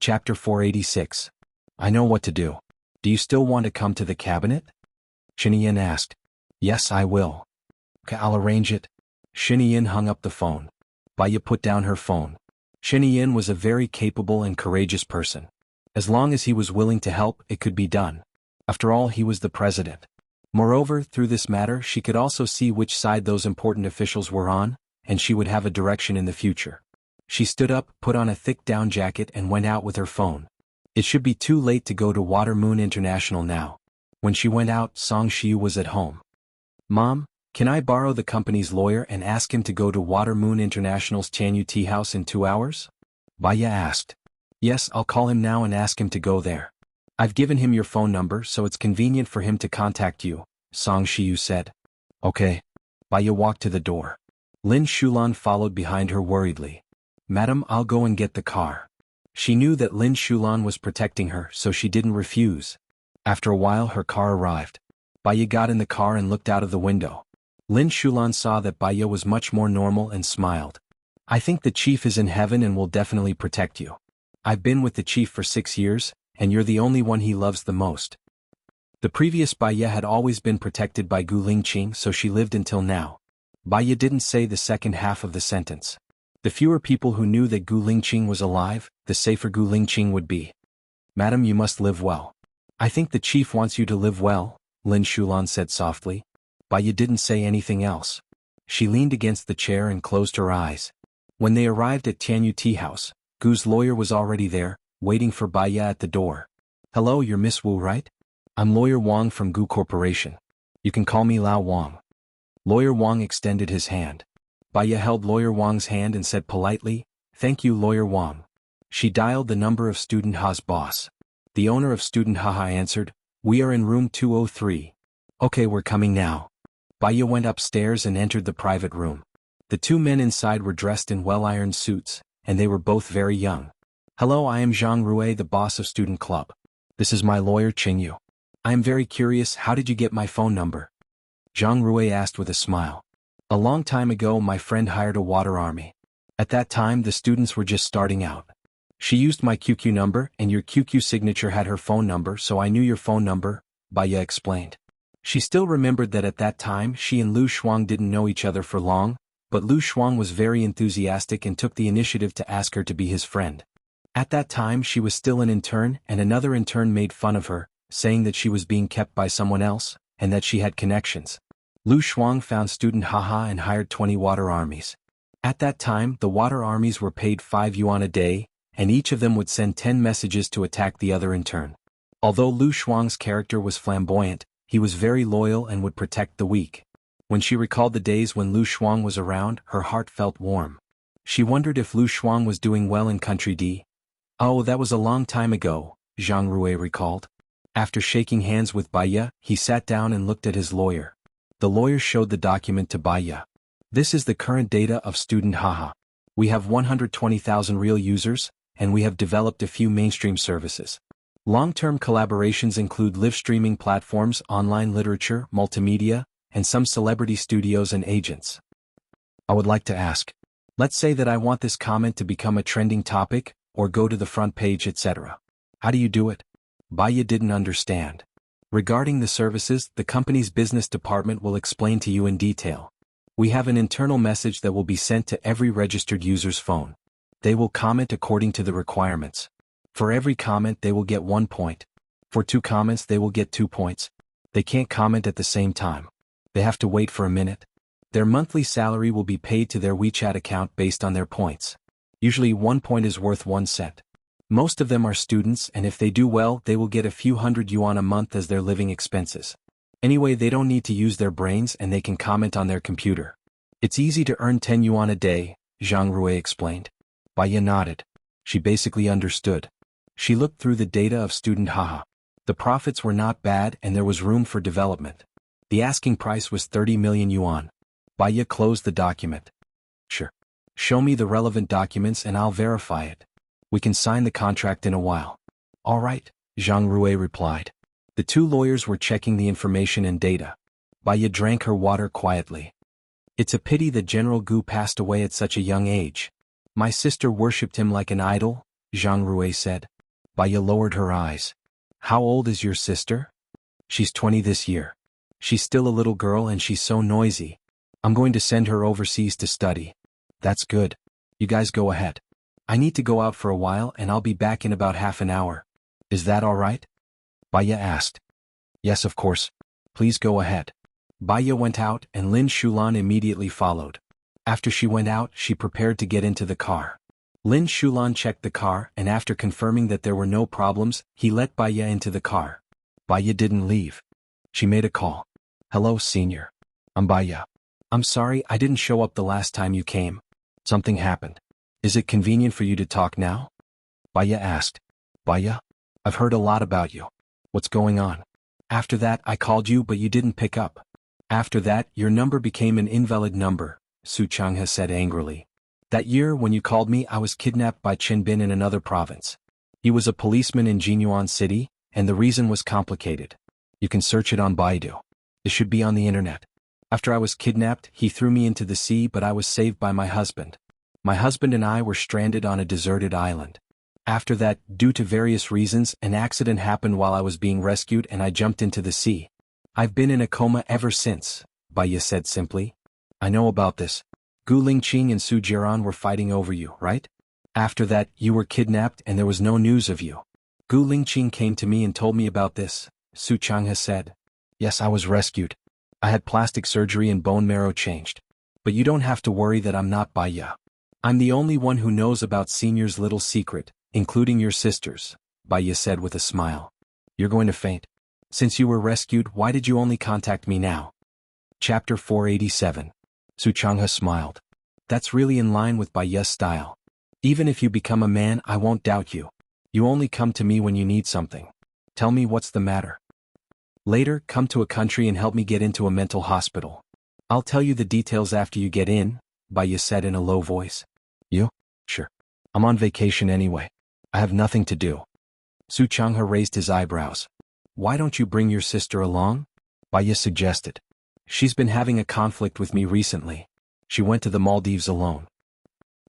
Chapter 486. I know what to do. Do you still want to come to the cabinet? Xianxia asked. Yes, I will. Okay, I'll arrange it. Xianxia hung up the phone. Baiya put down her phone. Xianxia was a very capable and courageous person. As long as he was willing to help, it could be done. After all, he was the president. Moreover, through this matter she could also see which side those important officials were on, and she would have a direction in the future. She stood up, put on a thick down jacket and went out with her phone. It should be too late to go to Water Moon International now. When she went out, Xianxia was at home. Mom, can I borrow the company's lawyer and ask him to go to Water Moon International's Jianghu tea house in 2 hours? Baiya asked. Yes, I'll call him now and ask him to go there. I've given him your phone number so it's convenient for him to contact you, Xianxia said. Okay. Baiya walked to the door. Lin Xulan followed behind her worriedly. Madam, I'll go and get the car. She knew that Lin Xulan was protecting her, so she didn't refuse. After a while her car arrived. Baiya got in the car and looked out of the window. Lin Xulan saw that Baiya was much more normal and smiled. I think the chief is in heaven and will definitely protect you. I've been with the chief for 6 years, and you're the only one he loves the most. The previous Baiya had always been protected by Gu Lingqing, so she lived until now. Baiya didn't say the second half of the sentence. The fewer people who knew that Gu Lingqing was alive, the safer Gu Lingqing would be. Madam, you must live well. I think the chief wants you to live well, Lin Xulan said softly. Baiya didn't say anything else. She leaned against the chair and closed her eyes. When they arrived at Jianghu tea house, Gu's lawyer was already there, waiting for Baiya at the door. Hello, you're Miss Wu, right? I'm Lawyer Wang from Gu Corporation. You can call me Lao Wang. Lawyer Wang extended his hand. Baiya held Lawyer Wang's hand and said politely, Thank you, Lawyer Wang. She dialed the number of Student Ha's boss. The owner of Student Ha answered, We are in room 203. Okay, we're coming now. Baiya went upstairs and entered the private room. The 2 men inside were dressed in well-ironed suits, and they were both very young. Hello, I am Zhang Rui, the boss of Student Club. This is my lawyer Qingyu. I am very curious, how did you get my phone number? Zhang Rui asked with a smile. A long time ago my friend hired a water army. At that time the students were just starting out. She used my QQ number and your QQ signature had her phone number, so I knew your phone number, Baiya explained. She still remembered that at that time she and Lu Shuang didn't know each other for long, but Lu Shuang was very enthusiastic and took the initiative to ask her to be his friend. At that time she was still an intern, and another intern made fun of her, saying that she was being kept by someone else, and that she had connections. Lu Shuang found Student Haha and hired 20 water armies. At that time the water armies were paid 5 yuan a day, and each of them would send 10 messages to attack the other in turn. Although Lu Shuang's character was flamboyant, he was very loyal and would protect the weak. When she recalled the days when Lu Shuang was around, her heart felt warm. She wondered if Lu Shuang was doing well in Country D. Oh, that was a long time ago, Zhang Rui recalled. After shaking hands with Baiya, he sat down and looked at his lawyer. The lawyer showed the document to Baiya. This is the current data of Student Haha. We have 120,000 real users, and we have developed a few mainstream services. Long-term collaborations include live streaming platforms, online literature, multimedia, and some celebrity studios and agents. I would like to ask. Let's say that I want this comment to become a trending topic, or go to the front page, etc. How do you do it? Baiya didn't understand. Regarding the services, the company's business department will explain to you in detail. We have an internal message that will be sent to every registered user's phone. They will comment according to the requirements. For every comment they will get 1 point. For 2 comments they will get 2 points. They can't comment at the same time. They have to wait for a minute. Their monthly salary will be paid to their WeChat account based on their points. Usually 1 point is worth 1 cent. Most of them are students, and if they do well they will get a few hundred yuan a month as their living expenses. Anyway, they don't need to use their brains and they can comment on their computer. It's easy to earn 10 yuan a day, Zhang Rui explained. Baiya nodded. She basically understood. She looked through the data of Student Haha. The profits were not bad and there was room for development. The asking price was 30 million yuan. Baiya closed the document. Sure. Show me the relevant documents and I'll verify it. We can sign the contract in a while. All right, Zhang Rui replied. The 2 lawyers were checking the information and data. Baiya drank her water quietly. It's a pity that General Gu passed away at such a young age. My sister worshipped him like an idol, Xiangrui said. Baya lowered her eyes. How old is your sister? She's 20 this year. She's still a little girl and she's so noisy. I'm going to send her overseas to study. That's good. You guys go ahead. I need to go out for a while and I'll be back in about half an hour. Is that all right? Baya asked. Yes, of course. Please go ahead. Baya went out and Lin Shulan immediately followed. After she went out, she prepared to get into the car. Lin Shulan checked the car and after confirming that there were no problems, he let Baya into the car. Baya didn't leave. She made a call. Hello, senior. I'm Baya. I'm sorry I didn't show up the last time you came. Something happened. Is it convenient for you to talk now? Baya asked. Baya? I've heard a lot about you. What's going on? After that, I called you but you didn't pick up. After that, your number became an invalid number, Su Changhe said angrily. That year when you called me, I was kidnapped by Qin Bin in another province. He was a policeman in Jianghu City, and the reason was complicated. You can search it on Baidu. It should be on the internet. After I was kidnapped, he threw me into the sea but I was saved by my husband. My husband and I were stranded on a deserted island. After that, due to various reasons, an accident happened while I was being rescued and I jumped into the sea. I've been in a coma ever since, Baya said simply. I know about this. Gu Lingqing and Su Jiran were fighting over you, right? After that, you were kidnapped and there was no news of you. Gu Lingqing came to me and told me about this, Su Changhe said. Yes, I was rescued. I had plastic surgery and bone marrow changed. But you don't have to worry that I'm not Baya. I'm the only one who knows about Senior's little secret, including your sisters, Baya said with a smile. You're going to faint. Since you were rescued, why did you only contact me now? Chapter 487. Su Changhe smiled. That's really in line with Baya's style. Even if you become a man, I won't doubt you. You only come to me when you need something. Tell me what's the matter. Later, come to a country and help me get into a mental hospital. I'll tell you the details after you get in, Baya said in a low voice. You? Sure. I'm on vacation anyway. I have nothing to do. Su Changhe raised his eyebrows. Why don't you bring your sister along? Baya suggested. She's been having a conflict with me recently. She went to the Maldives alone.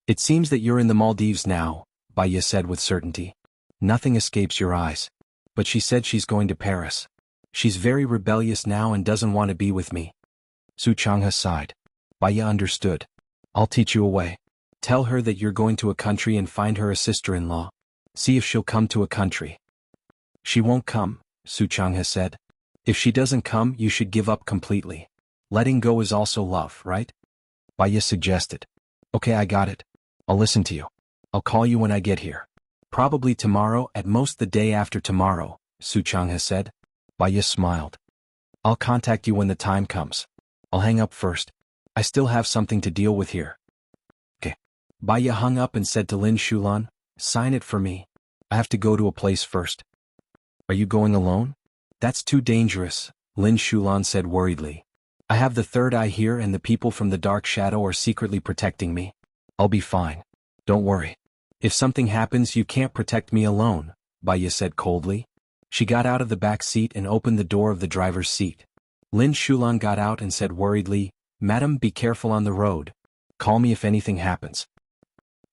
It seems that you're in the Maldives now, Baya said with certainty. Nothing escapes your eyes. But she said she's going to Paris. She's very rebellious now and doesn't want to be with me. Su Changhe sighed. Baya understood. I'll teach you a way. Tell her that you're going to a country and find her a sister-in-law. See if she'll come to a country. She won't come, Su Changhe said. If she doesn't come, you should give up completely. Letting go is also love, right? Baya suggested. Okay, I got it. I'll listen to you. I'll call you when I get here. Probably tomorrow, at most the day after tomorrow, Su Changhe said. Baya smiled. I'll contact you when the time comes. I'll hang up first. I still have something to deal with here. Okay. Baya hung up and said to Lin Shulan, sign it for me. I have to go to a place first. Are you going alone? That's too dangerous, Lin Shulan said worriedly. I have the third eye here and the people from the dark shadow are secretly protecting me. I'll be fine. Don't worry. If something happens, you can't protect me alone, Baya said coldly. She got out of the back seat and opened the door of the driver's seat. Lin Shulan got out and said worriedly, Madam, be careful on the road. Call me if anything happens.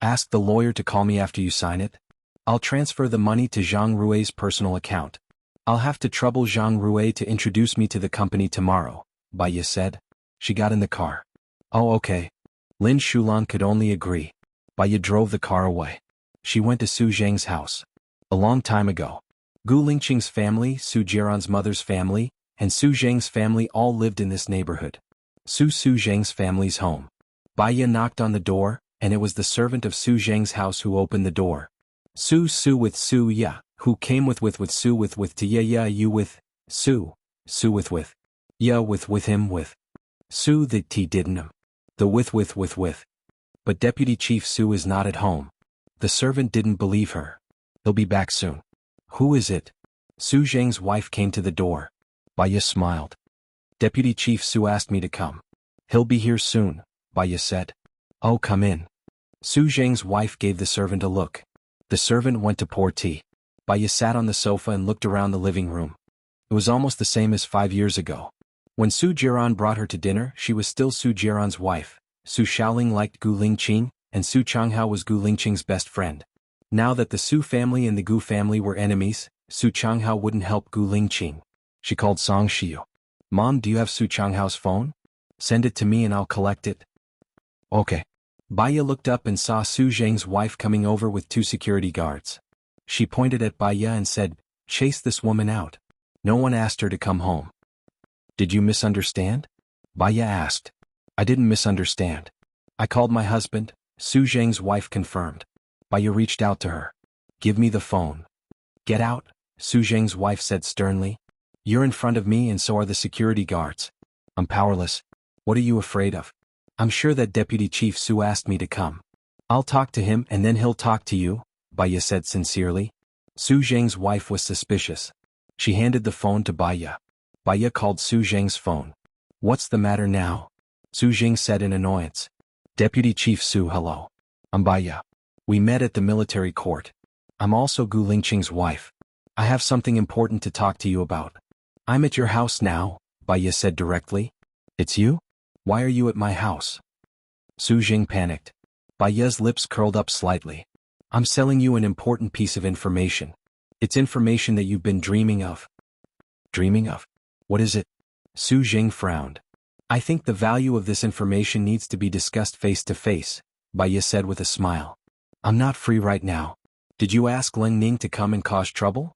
Ask the lawyer to call me after you sign it. I'll transfer the money to Zhang Rui's personal account. I'll have to trouble Zhang Rui to introduce me to the company tomorrow, Baya said. She got in the car. Oh, okay. Lin Shulan could only agree. Baya drove the car away. She went to Su Zheng's house. A long time ago. Gu Lingqing's family, Su Jiran's mother's family, and Su Zheng's family all lived in this neighborhood. Su Zheng's family's home. Baya knocked on the door, and it was the servant of Su Zheng's house who opened the door. Su with Su Ya, who came with Su with to Ya you with, Su with Ya with him with. Su the T didn't him. The with. But Deputy Chief Su is not at home. The servant didn't believe her. He'll be back soon. Who is it? Su Zheng's wife came to the door. Baya smiled. Deputy Chief Su asked me to come. He'll be here soon, Baya said. Oh, come in. Su Zheng's wife gave the servant a look. The servant went to pour tea. Baya sat on the sofa and looked around the living room. It was almost the same as 5 years ago. When Su Jiran brought her to dinner, she was still Su Jiran's wife. Su Shaoling liked Gu Lingqing, and Su Changhao was Gu Lingqing's best friend. Now that the Su family and the Gu family were enemies, Su Changhao wouldn't help Gu Lingqing. She called Song Shiu. Mom, do you have Su Changhao's phone? Send it to me and I'll collect it. Okay. Baya looked up and saw Su Zheng's wife coming over with 2 security guards. She pointed at Baya and said, "Chase this woman out. No one asked her to come home." Did you misunderstand? Baya asked. I didn't misunderstand. I called my husband, Su Zheng's wife confirmed. Baya reached out to her. Give me the phone. Get out, Su Zheng's wife said sternly. You're in front of me and so are the security guards. I'm powerless. What are you afraid of? I'm sure that Deputy Chief Su asked me to come. I'll talk to him and then he'll talk to you, Baya said sincerely. Su Zheng's wife was suspicious. She handed the phone to Baya. Baya called Su Zheng's phone. What's the matter now? Su Zheng said in annoyance. Deputy Chief Su, hello. I'm Baya. We met at the military court. I'm also Gu Lingqing's wife. I have something important to talk to you about. I'm at your house now, Baya said directly. It's you? Why are you at my house? Su Zheng panicked. Baya's lips curled up slightly. I'm selling you an important piece of information. It's information that you've been dreaming of. Dreaming of? What is it? Su Zheng frowned. I think the value of this information needs to be discussed face to face, Baya said with a smile. I'm not free right now. Did you ask Ling Ning to come and cause trouble?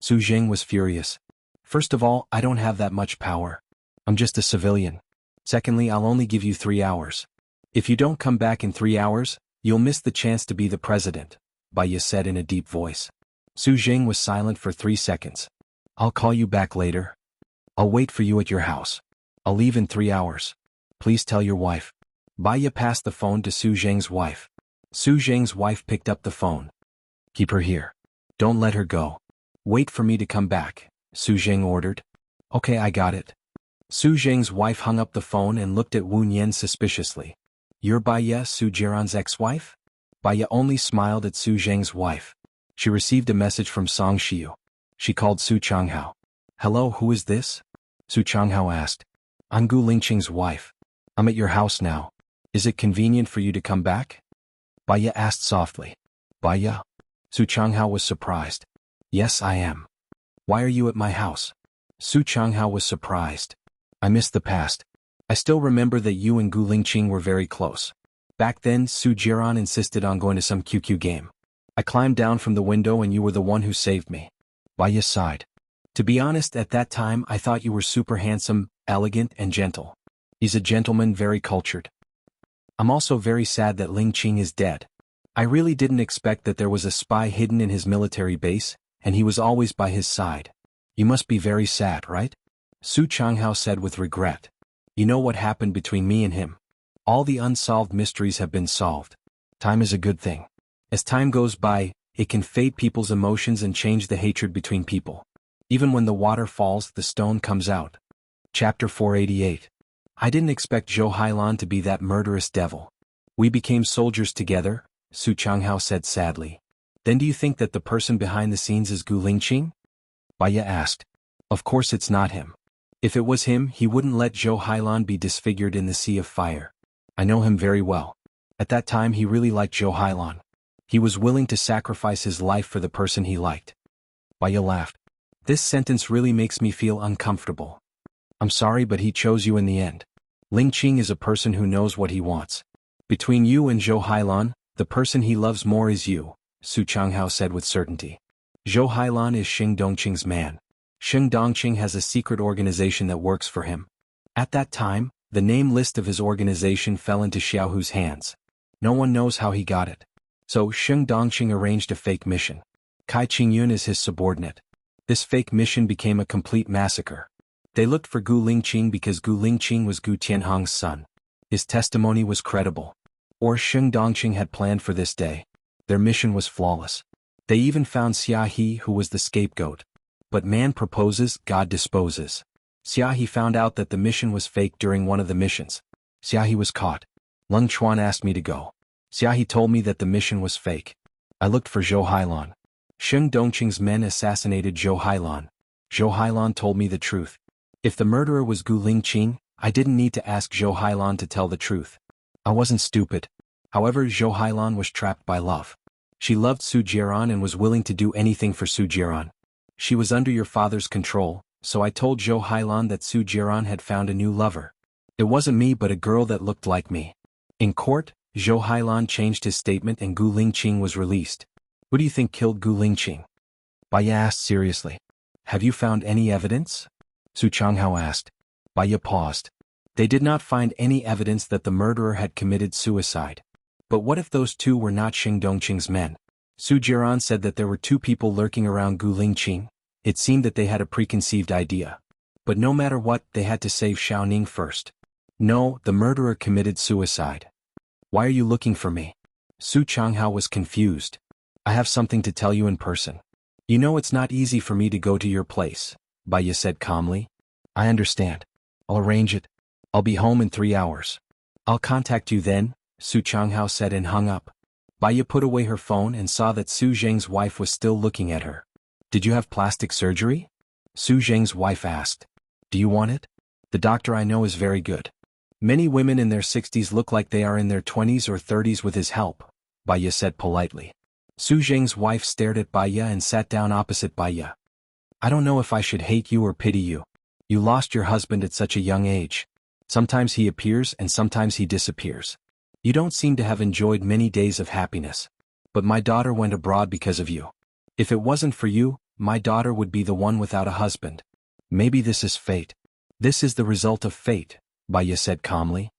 Su Zheng was furious. First of all, I don't have that much power. I'm just a civilian. Secondly, I'll only give you 3 hours. If you don't come back in 3 hours, you'll miss the chance to be the president, Baya said in a deep voice. Su Zheng was silent for 3 seconds. I'll call you back later. I'll wait for you at your house. I'll leave in 3 hours. Please tell your wife. Baya passed the phone to Su Zheng's wife. Su Zheng's wife picked up the phone. Keep her here. Don't let her go. Wait for me to come back, Su Zheng ordered. Okay, I got it. Su Zheng's wife hung up the phone and looked at Wu Nian suspiciously. You're Baya, Su Jiran's ex-wife? Baya only smiled at Su Zheng's wife. She received a message from Song Shiu. She called Su Changhao. Hello, who is this? Su Changhao asked. I'm Gu Lingqing's wife. I'm at your house now. Is it convenient for you to come back? Baya asked softly. Baya? Su Changhao was surprised. Yes, I am. Why are you at my house? Su Changhao was surprised. I miss the past. I still remember that you and Gu Lingqing were very close. Back then, Su Jiran insisted on going to some QQ game. I climbed down from the window and you were the one who saved me. Baya sighed. To be honest, at that time I thought you were super handsome, elegant and gentle. He's a gentleman, very cultured. I'm also very sad that Lingqing is dead. I really didn't expect that there was a spy hidden in his military base, and he was always by his side. You must be very sad, right? Su Changhao said with regret. You know what happened between me and him. All the unsolved mysteries have been solved. Time is a good thing. As time goes by, it can fade people's emotions and change the hatred between people. Even when the water falls, the stone comes out. Chapter 488. I didn't expect Zhou Hailan to be that murderous devil. We became soldiers together, Su Changhao said sadly. Then do you think that the person behind the scenes is Gu Lingqing? Baya asked. Of course it's not him. If it was him, he wouldn't let Zhou Hailan be disfigured in the sea of fire. I know him very well. At that time he really liked Zhou Hailan. He was willing to sacrifice his life for the person he liked. Baya laughed. This sentence really makes me feel uncomfortable. I'm sorry, but he chose you in the end. Lingqing is a person who knows what he wants. Between you and Zhou Hailan, the person he loves more is you, Su Changhao said with certainty. Zhou Hailan is Xing Dongqing's man. Xing Dongqing has a secret organization that works for him. At that time, the name list of his organization fell into Xiaohu's hands. No one knows how he got it. So Xing Dongqing arranged a fake mission. Kai Qingyun is his subordinate. This fake mission became a complete massacre. They looked for Gu Lingqing because Gu Lingqing was Gu Tianhong's son. His testimony was credible. Or Xing Dongqing had planned for this day. Their mission was flawless. They even found Xiaohu, who was the scapegoat. But man proposes, God disposes. Xiaohu found out that the mission was fake during one of the missions. Xiaohu was caught. Leng Chuan asked me to go. Xiaohu told me that the mission was fake. I looked for Zhou Hailan. Xing Dongqing's men assassinated Zhou Hailan. Zhou Hailan told me the truth. If the murderer was Gu Lingqing, I didn't need to ask Zhou Hailan to tell the truth. I wasn't stupid. However, Zhou Hailan was trapped by love. She loved Su Jiaran and was willing to do anything for Su Jiaran. She was under your father's control, so I told Zhou Hailan that Su Jiaran had found a new lover. It wasn't me but a girl that looked like me. In court, Zhou Hailan changed his statement and Gu Lingqing was released. Who do you think killed Gu Lingqing? Baiya asked seriously. Have you found any evidence? Su Changhao asked. Baiya paused. They did not find any evidence that the murderer had committed suicide. But what if those two were not Xing Dongqing's men? Su Jiaran said that there were two people lurking around Gu Lingqing. It seemed that they had a preconceived idea. But no matter what, they had to save Xiaoning first. No, the murderer committed suicide. Why are you looking for me? Su Changhao was confused. I have something to tell you in person. You know it's not easy for me to go to your place, Baiya said calmly. I understand. I'll arrange it. I'll be home in 3 hours. I'll contact you then, Su Changhao said and hung up. Baiya put away her phone and saw that Su Zheng's wife was still looking at her. Did you have plastic surgery? Su Zheng's wife asked. Do you want it? The doctor I know is very good. Many women in their 60s look like they are in their 20s or 30s with his help, Baiya said politely. Su Zheng's wife stared at Baiya and sat down opposite Baiya. I don't know if I should hate you or pity you. You lost your husband at such a young age. Sometimes he appears and sometimes he disappears. You don't seem to have enjoyed many days of happiness. But my daughter went abroad because of you. If it wasn't for you, my daughter would be the one without a husband. Maybe this is fate. This is the result of fate, Baiya said calmly.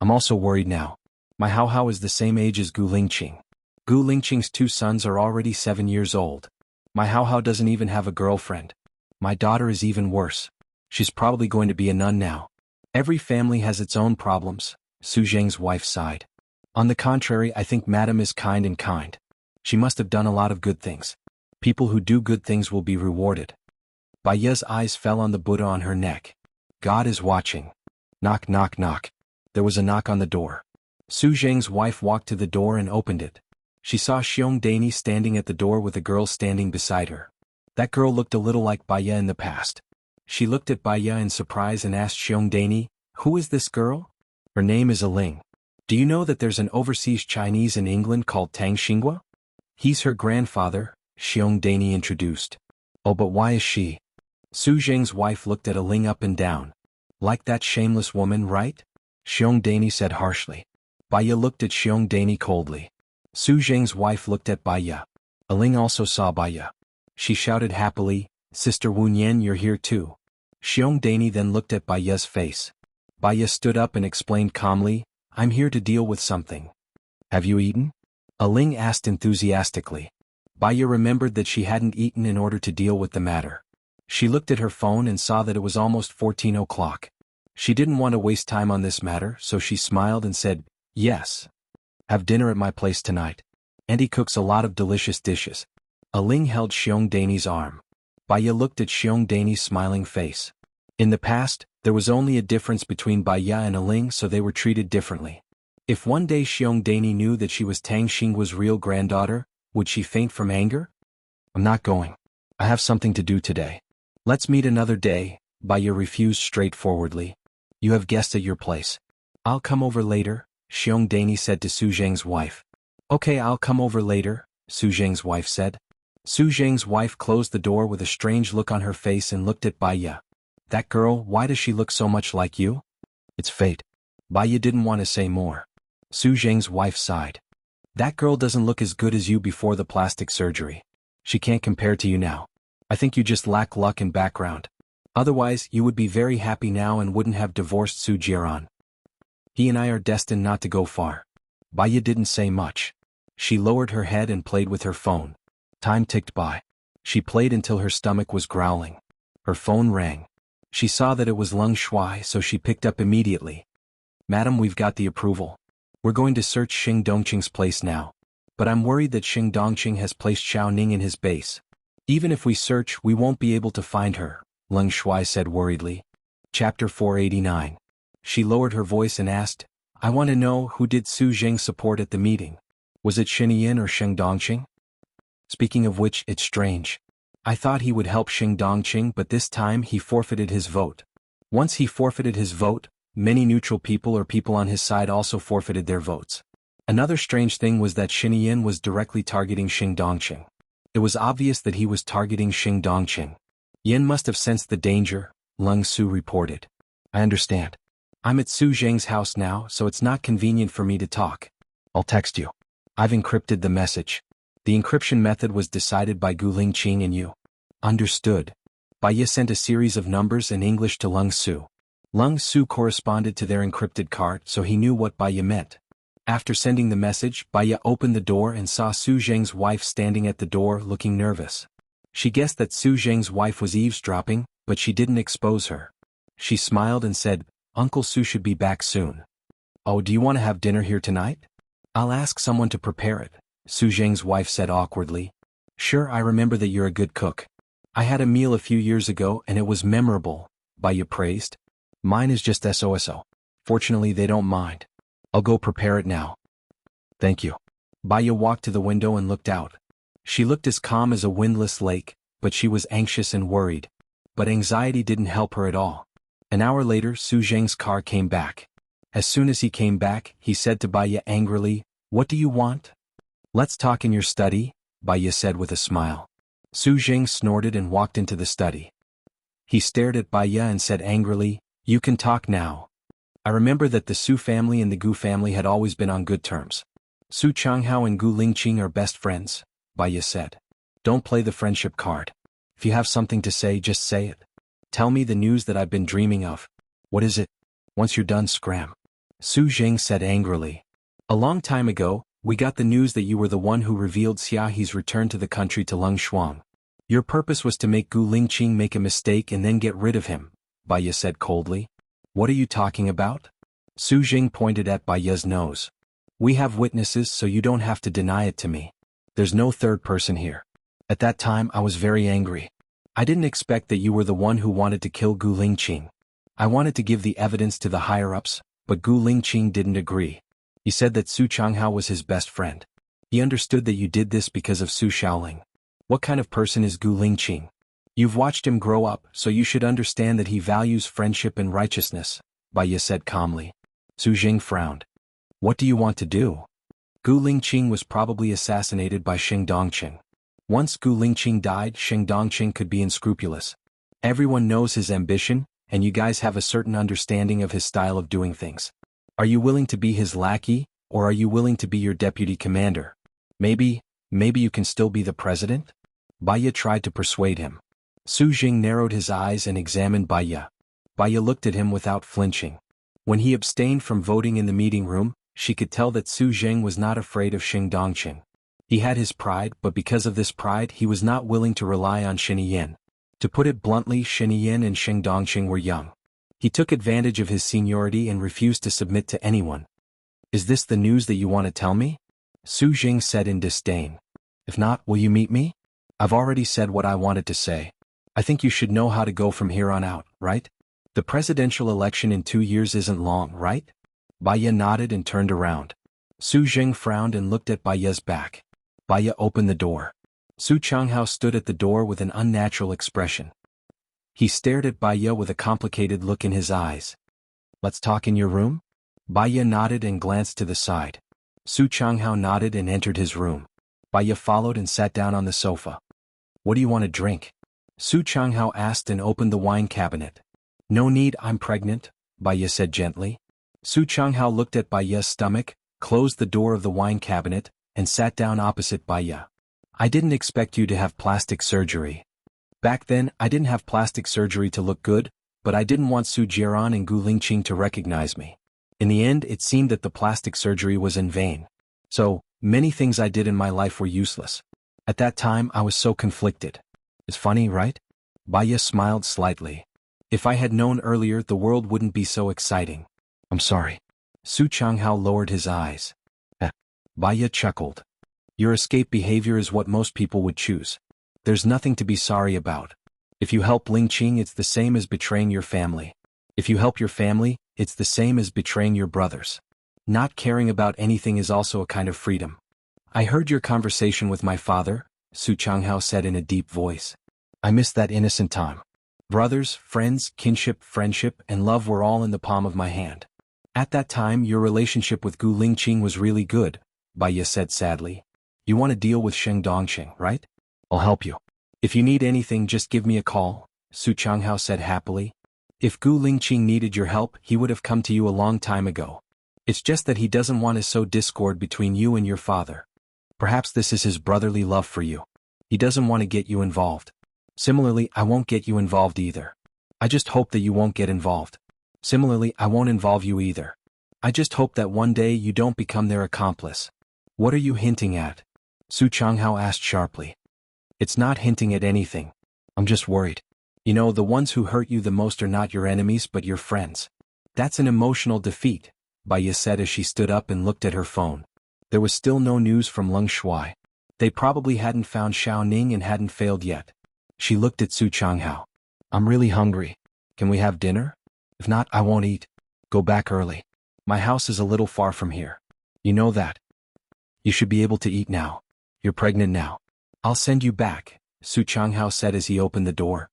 I'm also worried now. My Hao Hao is the same age as Gu Lingqing. Gu Lingqing's 2 sons are already 7 years old. My Hao Hao doesn't even have a girlfriend. My daughter is even worse. She's probably going to be a nun now. Every family has its own problems, Su Zheng's wife sighed. On the contrary, I think Madam is kind and kind. She must have done a lot of good things. People who do good things will be rewarded. Baiya's eyes fell on the Buddha on her neck. God is watching. Knock, knock, knock. There was a knock on the door. Su Zheng's wife walked to the door and opened it. She saw Xiong Dani standing at the door with a girl standing beside her. That girl looked a little like Baiya in the past. She looked at Baiya in surprise and asked Xiong Dani, who is this girl? Her name is Aling. Do you know that there's an overseas Chinese in England called Tang Xinghua? He's her grandfather, Xiong Dani introduced. Oh, but why is she? Su Zheng's wife looked at Aling up and down. Like that shameless woman, right? Xiong Dani said harshly. Baiya looked at Xiong Dani coldly. Su Zheng's wife looked at Baiya. Aling also saw Baiya. She shouted happily, Sister Wunyan, you're here too. Xiong Dani then looked at Baiya's face. Baiya stood up and explained calmly, I'm here to deal with something. Have you eaten? Aling asked enthusiastically. Baiya remembered that she hadn't eaten in order to deal with the matter. She looked at her phone and saw that it was almost 14 o'clock. She didn't want to waste time on this matter, so she smiled and said, yes. Have dinner at my place tonight. Auntie cooks a lot of delicious dishes. Aling held Xiong Dani's arm. Baiya looked at Xiong Dani's smiling face. In the past, there was only a difference between Baiya and Aling, so they were treated differently. If one day Xiong Dani knew that she was Tang Xinghua's real granddaughter, would she faint from anger? I'm not going. I have something to do today. Let's meet another day, Baiya refused straightforwardly. You have guests at your place. I'll come over later, Xiong Dani said to Su Zheng's wife. Okay, I'll come over later, Su Zheng's wife said. Su Zheng's wife closed the door with a strange look on her face and looked at Baiya. That girl, why does she look so much like you? It's fate. Baiya didn't want to say more. Su Zheng's wife sighed. That girl doesn't look as good as you before the plastic surgery. She can't compare to you now. I think you just lack luck and background. Otherwise, you would be very happy now and wouldn't have divorced Su Jiaran. He and I are destined not to go far. Baiya didn't say much. She lowered her head and played with her phone. Time ticked by. She played until her stomach was growling. Her phone rang. She saw that it was Leng Shuai, so she picked up immediately. Madam, we've got the approval. We're going to search Xing Dongqing's place now. But I'm worried that Xing Dongqing has placed Xiao Ning in his base. Even if we search, we won't be able to find her, Leng Shuai said worriedly. Chapter 489. She lowered her voice and asked, I want to know who did Su Zheng support at the meeting. Was it Xinyan or Xing Dongqing? Speaking of which, it's strange. I thought he would help Xing Dongqing, but this time he forfeited his vote. Once he forfeited his vote, many neutral people or people on his side also forfeited their votes. Another strange thing was that Xianxia was directly targeting Xing Dongqing. It was obvious that he was targeting Xing Dongqing. Yin must have sensed the danger, Lung Su reported. I understand. I'm at Su Zheng's house now, so it's not convenient for me to talk. I'll text you. I've encrypted the message. The encryption method was decided by Gu Lingqing and you. Understood. Baiya sent a series of numbers in English to Lung Su. Lung Su corresponded to their encrypted card, so he knew what Baiya meant. After sending the message, Baiya opened the door and saw Su Zheng's wife standing at the door looking nervous. She guessed that Su Zheng's wife was eavesdropping, but she didn't expose her. She smiled and said, Uncle Su should be back soon. Oh, do you want to have dinner here tonight? I'll ask someone to prepare it, Su Zheng's wife said awkwardly. Sure, I remember that you're a good cook. I had a meal a few years ago and it was memorable, Baiya praised. Mine is just SOSO. Fortunately, they don't mind. I'll go prepare it now. Thank you. Baiya walked to the window and looked out. She looked as calm as a windless lake, but she was anxious and worried. But anxiety didn't help her at all. An hour later, Su Zheng's car came back. As soon as he came back, he said to Baiya angrily, What do you want? Let's talk in your study, Baiya said with a smile. Su Zheng snorted and walked into the study. He stared at Baiya and said angrily, You can talk now. I remember that the Su family and the Gu family had always been on good terms. Su Qianghao and Gu Lingqing are best friends, Baiya said. Don't play the friendship card. If you have something to say, just say it. Tell me the news that I've been dreaming of. What is it? Once you're done, scram. Su Zheng said angrily. A long time ago, we got the news that you were the one who revealed Xiahi's return to the country to Lungshuang. Your purpose was to make Gu Lingqing make a mistake and then get rid of him, Baiya said coldly. What are you talking about? Su Zheng pointed at Baiya's nose. We have witnesses, so you don't have to deny it to me. There's no third person here. At that time, I was very angry. I didn't expect that you were the one who wanted to kill Gu Lingqing. I wanted to give the evidence to the higher-ups, but Gu Lingqing didn't agree. He said that Su Qianghao was his best friend. He understood that you did this because of Su Shaoling. What kind of person is Gu Lingqing? You've watched him grow up, so you should understand that he values friendship and righteousness, Baiya said calmly. Su Zheng frowned. What do you want to do? Gu Lingqing was probably assassinated by Xing Dongqing. Once Gu Lingqing died, Xing Dongqing could be unscrupulous. Everyone knows his ambition, and you guys have a certain understanding of his style of doing things. Are you willing to be his lackey, or are you willing to be your deputy commander? Maybe you can still be the president? Baiya tried to persuade him. Su Zheng narrowed his eyes and examined Baiya. Baiya looked at him without flinching. When he abstained from voting in the meeting room, she could tell that Su Zheng was not afraid of Xing Dongqing. He had his pride, but because of this pride he was not willing to rely on Xianxia. To put it bluntly, Xianxia and Xing Dongqing were young. He took advantage of his seniority and refused to submit to anyone. Is this the news that you want to tell me? Su Zheng said in disdain. If not, will you meet me? I've already said what I wanted to say. I think you should know how to go from here on out, right? The presidential election in 2 years isn't long, right? Baiya nodded and turned around. Su Zheng frowned and looked at Baiya's back. Baiya opened the door. Su Qianghao stood at the door with an unnatural expression. He stared at Baiya with a complicated look in his eyes. Let's talk in your room? Baiya nodded and glanced to the side. Su Qianghao nodded and entered his room. Baiya followed and sat down on the sofa. What do you want to drink? Su Qianghao asked and opened the wine cabinet. No need, I'm pregnant, Baiya said gently. Su Qianghao looked at Baiya's stomach, closed the door of the wine cabinet, and sat down opposite Baiya. I didn't expect you to have plastic surgery. Back then, I didn't have plastic surgery to look good, but I didn't want Su Jiran and Gu Lingqing to recognize me. In the end, it seemed that the plastic surgery was in vain. So, many things I did in my life were useless. At that time, I was so conflicted. It's funny, right? Baiya smiled slightly. If I had known earlier, the world wouldn't be so exciting. I'm sorry. Su Qianghao lowered his eyes. Baiya chuckled. Your escape behavior is what most people would choose. There's nothing to be sorry about. If you help Lingqing, it's the same as betraying your family. If you help your family, it's the same as betraying your brothers. Not caring about anything is also a kind of freedom. I heard your conversation with my father, Su Qianghao said in a deep voice. I miss that innocent time. Brothers, friends, kinship, friendship, and love were all in the palm of my hand. At that time your relationship with Gu Lingqing was really good, Baiya said sadly. You want to deal with Sheng Dongqing, right? I'll help you. If you need anything just give me a call, Su Changhao said happily. If Gu Lingqing needed your help he would have come to you a long time ago. It's just that he doesn't want to sow discord between you and your father. Perhaps this is his brotherly love for you. He doesn't want to get you involved. Similarly, I won't get you involved either. I just hope that you won't get involved. Similarly, I won't involve you either. I just hope that one day you don't become their accomplice. What are you hinting at? Su Changhao asked sharply. It's not hinting at anything. I'm just worried. You know, the ones who hurt you the most are not your enemies but your friends. That's an emotional defeat, Baiya said as she stood up and looked at her phone. There was still no news from Leng Shuai. They probably hadn't found Xiao Ning and hadn't failed yet. She looked at Su Changhao. I'm really hungry. Can we have dinner? If not, I won't eat. Go back early. My house is a little far from here. You know that. You should be able to eat now. You're pregnant now. I'll send you back, Su Changhao said as he opened the door.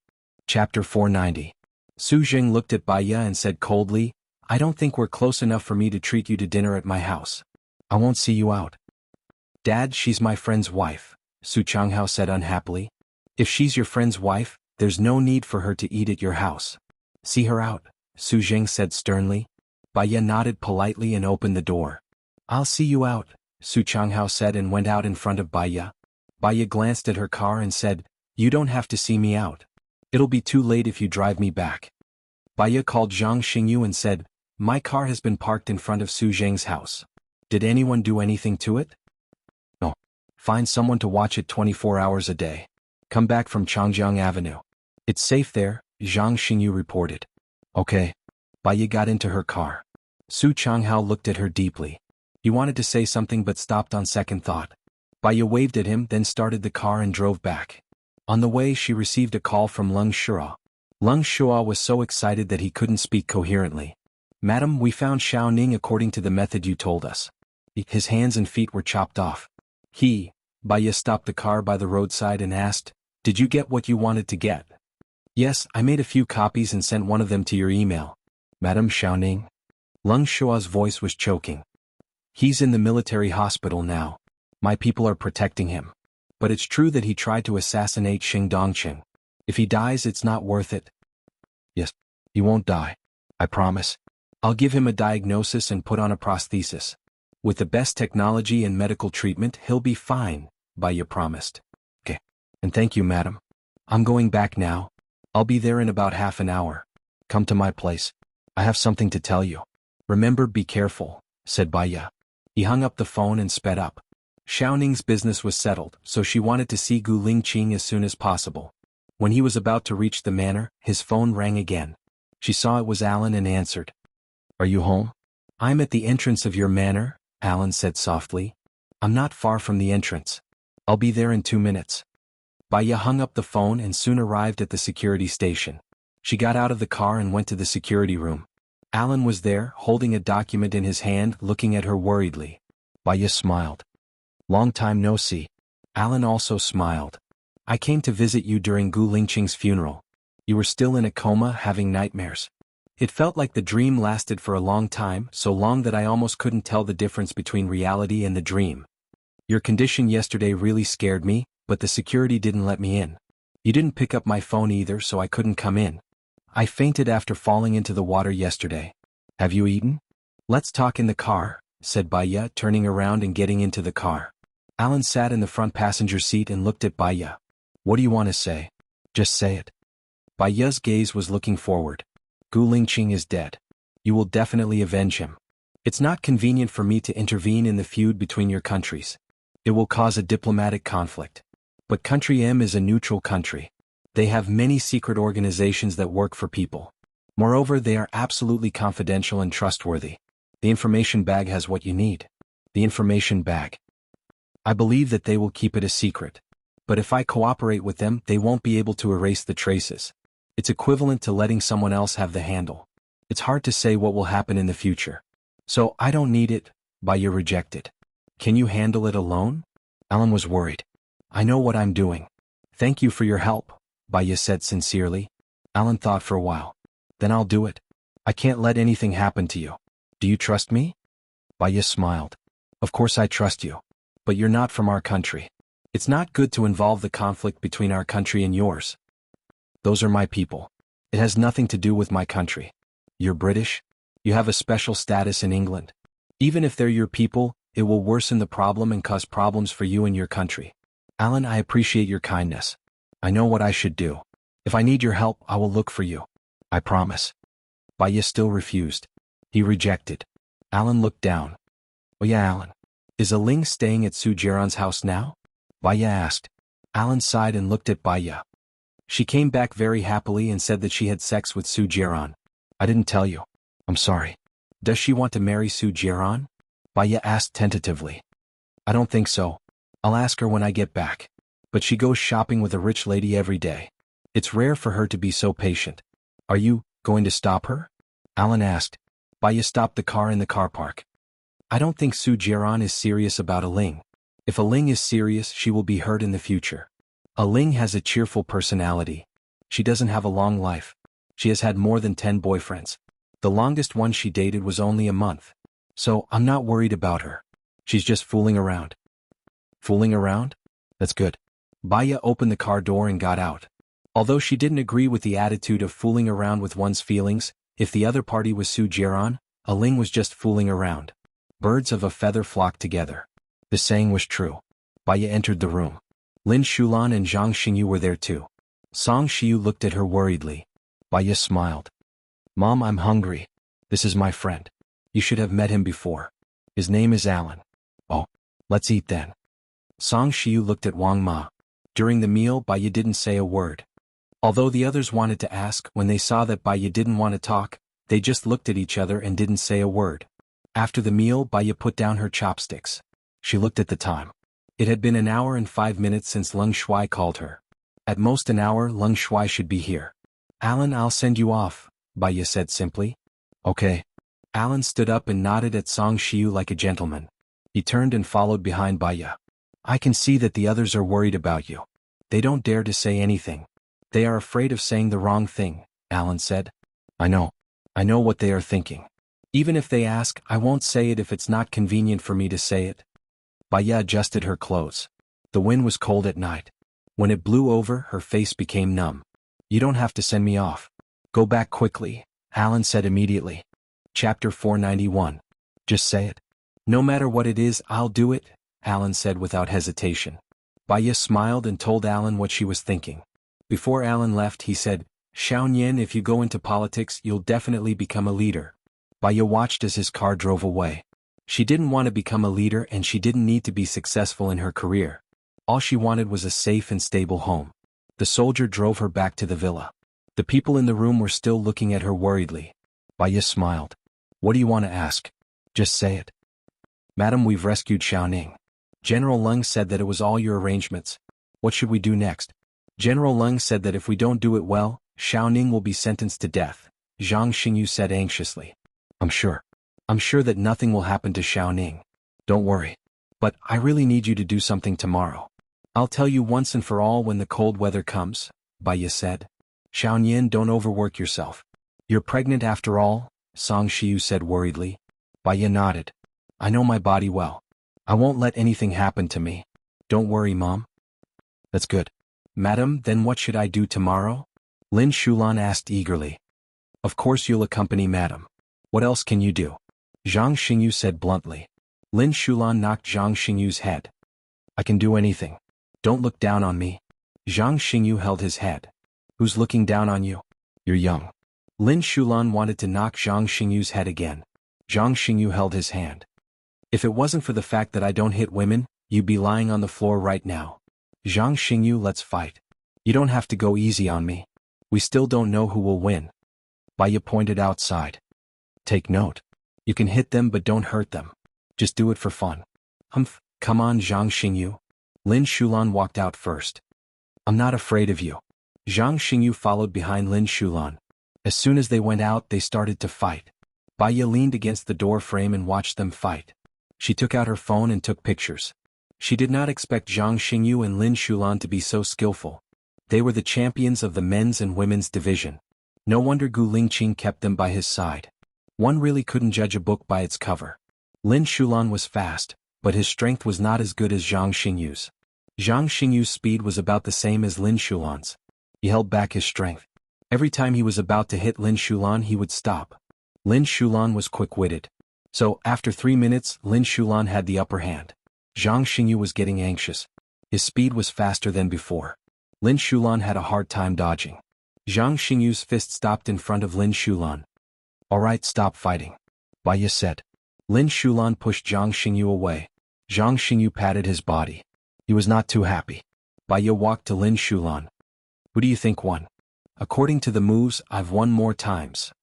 Chapter 490. Su Jing looked at Baiya and said coldly, I don't think we're close enough for me to treat you to dinner at my house. I won't see you out. Dad, she's my friend's wife, Su Changhao said unhappily. If she's your friend's wife, there's no need for her to eat at your house. See her out, Su Jing said sternly. Baiya nodded politely and opened the door. I'll see you out, Su Changhao said and went out in front of Baiya. Baiya glanced at her car and said, You don't have to see me out. It'll be too late if you drive me back. Baiya called Zhang Xingyu and said, My car has been parked in front of Su Zheng's house. Did anyone do anything to it? No. Find someone to watch it 24 hours a day. Come back from Changjiang Avenue. It's safe there, Zhang Xingyu reported. Okay. Baiya got into her car. Su Changhao looked at her deeply. He wanted to say something but stopped on second thought. Baiya waved at him then started the car and drove back. On the way she received a call from Leng Shua. Leng Shua was so excited that he couldn't speak coherently. Madam, we found Xiao Ning according to the method you told us. His hands and feet were chopped off. Baiya stopped the car by the roadside and asked, Did you get what you wanted to get? Yes, I made a few copies and sent one of them to your email. Madam Xiao Ning? Leng Shua's voice was choking. He's in the military hospital now. My people are protecting him. But it's true that he tried to assassinate Sheng Dongqing. If he dies it's not worth it. Yes, he won't die. I promise. I'll give him a diagnosis and put on a prosthesis. With the best technology and medical treatment he'll be fine, Baiya promised. Okay. And thank you, madam. I'm going back now. I'll be there in about half an hour. Come to my place. I have something to tell you. Remember, be careful, said Baiya. He hung up the phone and sped up. Xiao Ning's business was settled, so she wanted to see Gu Lingqing as soon as possible. When he was about to reach the manor, his phone rang again. She saw it was Alan and answered. Are you home? I'm at the entrance of your manor, Alan said softly. I'm not far from the entrance. I'll be there in 2 minutes. Baiya hung up the phone and soon arrived at the security station. She got out of the car and went to the security room. Alan was there, holding a document in his hand, looking at her worriedly. Baiya smiled. Long time no see. Alan also smiled. I came to visit you during Gu Lingqing's funeral. You were still in a coma, having nightmares. It felt like the dream lasted for a long time, so long that I almost couldn't tell the difference between reality and the dream. Your condition yesterday really scared me, but the security didn't let me in. You didn't pick up my phone either, so I couldn't come in. I fainted after falling into the water yesterday. Have you eaten? Let's talk in the car, said Baiya, turning around and getting into the car. Alan sat in the front passenger seat and looked at Baiya. What do you want to say? Just say it. Baiya's gaze was looking forward. Gu Lingqing is dead. You will definitely avenge him. It's not convenient for me to intervene in the feud between your countries. It will cause a diplomatic conflict. But Country M is a neutral country. They have many secret organizations that work for people. Moreover, they are absolutely confidential and trustworthy. The information bag has what you need. The information bag. I believe that they will keep it a secret. But if I cooperate with them, they won't be able to erase the traces. It's equivalent to letting someone else have the handle. It's hard to say what will happen in the future. So I don't need it, Baiya rejected. Can you handle it alone? Alan was worried. I know what I'm doing. Thank you for your help, Baiya said sincerely. Alan thought for a while. Then I'll do it. I can't let anything happen to you. Do you trust me? Baya smiled. Of course I trust you. But you're not from our country. It's not good to involve the conflict between our country and yours. Those are my people. It has nothing to do with my country. You're British? You have a special status in England. Even if they're your people, it will worsen the problem and cause problems for you and your country. Alan, I appreciate your kindness. I know what I should do. If I need your help, I will look for you. I promise. Baya still refused. He rejected. Alan looked down. Oh yeah, Alan. Is Aling staying at Su Jiran's house now? Baya asked. Alan sighed and looked at Baya. She came back very happily and said that she had sex with Su Jiran. I didn't tell you. I'm sorry. Does she want to marry Su Jiran? Baya asked tentatively. I don't think so. I'll ask her when I get back. But she goes shopping with a rich lady every day. It's rare for her to be so patient. Are you going to stop her? Alan asked. Baya stopped the car in the car park. I don't think Su Jiran is serious about Aling. If Aling is serious, she will be hurt in the future. Aling has a cheerful personality. She doesn't have a long life. She has had more than 10 boyfriends. The longest one she dated was only a month. So, I'm not worried about her. She's just fooling around. Fooling around? That's good. Baya opened the car door and got out. Although she didn't agree with the attitude of fooling around with one's feelings, if the other party was Su Jiran, Aling was just fooling around. Birds of a feather flock together. The saying was true. Baya entered the room. Lin Shulan and Zhang Xingyu were there too. Song Shiyu looked at her worriedly. Baya smiled. Mom, I'm hungry. This is my friend. You should have met him before. His name is Alan. Oh, let's eat then. Song Shiyu looked at Wang Ma. During the meal, Baya didn't say a word. Although the others wanted to ask, when they saw that Baya didn't want to talk, they just looked at each other and didn't say a word. After the meal, Baya put down her chopsticks. She looked at the time. It had been 1 hour and 5 minutes since Leng Shuai called her. At most an hour, Leng Shuai should be here. Alan, I'll send you off, Baya said simply. Okay. Alan stood up and nodded at Song Shiyu like a gentleman. He turned and followed behind Baya. I can see that the others are worried about you. They don't dare to say anything. They are afraid of saying the wrong thing, Alan said. I know. I know what they are thinking. Even if they ask, I won't say it if it's not convenient for me to say it. Baya adjusted her clothes. The wind was cold at night. When it blew over, her face became numb. You don't have to send me off. Go back quickly, Alan said immediately. Chapter 491. Just say it. No matter what it is, I'll do it, Alan said without hesitation. Baya smiled and told Alan what she was thinking. Before Alan left, he said, Xuanhuan, if you go into politics, you'll definitely become a leader. Baya watched as his car drove away. She didn't want to become a leader and she didn't need to be successful in her career. All she wanted was a safe and stable home. The soldier drove her back to the villa. The people in the room were still looking at her worriedly. Baya smiled. What do you want to ask? Just say it. Madam, we've rescued Xiaoning. General Leng said that it was all your arrangements. What should we do next? General Leng said that if we don't do it well, Xiaoning will be sentenced to death, Zhang Xingyu said anxiously. I'm sure that nothing will happen to Xiaoning. Don't worry. But I really need you to do something tomorrow. I'll tell you once and for all when the cold weather comes, Baya said. Xiaoyan, don't overwork yourself. You're pregnant after all, Song Shiyu said worriedly. Baya nodded. I know my body well. I won't let anything happen to me. Don't worry, Mom. That's good. Madam, then what should I do tomorrow? Lin Shulan asked eagerly. Of course you'll accompany Madam. What else can you do? Zhang Xingyu said bluntly. Lin Shulan knocked Zhang Xingyu's head. I can do anything. Don't look down on me. Zhang Xingyu held his head. Who's looking down on you? You're young. Lin Shulan wanted to knock Zhang Xingyu's head again. Zhang Xingyu held his hand. If it wasn't for the fact that I don't hit women, you'd be lying on the floor right now. Zhang Xingyu, let's fight. You don't have to go easy on me. We still don't know who will win. Baya pointed outside. Take note. You can hit them but don't hurt them. Just do it for fun. Humph, come on Zhang Xingyu. Lin Shulan walked out first. I'm not afraid of you. Zhang Xingyu followed behind Lin Shulan. As soon as they went out, they started to fight. Baya leaned against the door frame and watched them fight. She took out her phone and took pictures. She did not expect Zhang Xingyu and Lin Shulan to be so skillful. They were the champions of the men's and women's division. No wonder Gu Lingqing kept them by his side. One really couldn't judge a book by its cover. Lin Shulan was fast, but his strength was not as good as Zhang Xingyu's. Zhang Xingyu's speed was about the same as Lin Shulan's. He held back his strength. Every time he was about to hit Lin Shulan, he would stop. Lin Shulan was quick-witted. So, after 3 minutes, Lin Shulan had the upper hand. Zhang Xingyu was getting anxious. His speed was faster than before. Lin Shulan had a hard time dodging. Zhang Xingyu's fist stopped in front of Lin Shulan. "Alright, stop fighting," Baiya said. Lin Shulan pushed Zhang Xingyu away. Zhang Xingyu patted his body. He was not too happy. Baiya walked to Lin Shulan. "Who do you think won?" "According to the moves, I've won more times."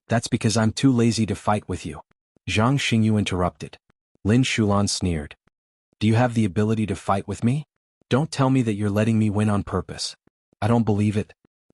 "That's because I'm too lazy to fight with you," Zhang Xingyu interrupted. Lin Shulan sneered. "Do you have the ability to fight with me? Don't tell me that you're letting me win on purpose." "I don't believe it."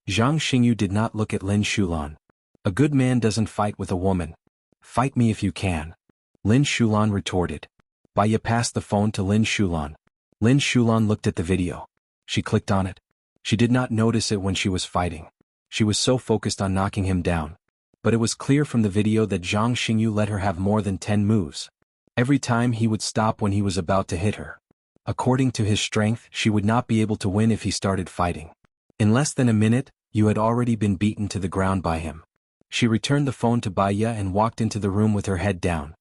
Zhang Xingyu did not look at Lin Shulan. "A good man doesn't fight with a woman. Fight me if you can," Lin Shulan retorted. Baiya passed the phone to Lin Shulan. Lin Shulan looked at the video. She clicked on it. She did not notice it when she was fighting. She was so focused on knocking him down. But it was clear from the video that Zhang Xingyu let her have more than 10 moves. Every time he would stop when he was about to hit her. According to his strength, she would not be able to win if he started fighting. In less than a minute, you had already been beaten to the ground by him. She returned the phone to Baiya and walked into the room with her head down.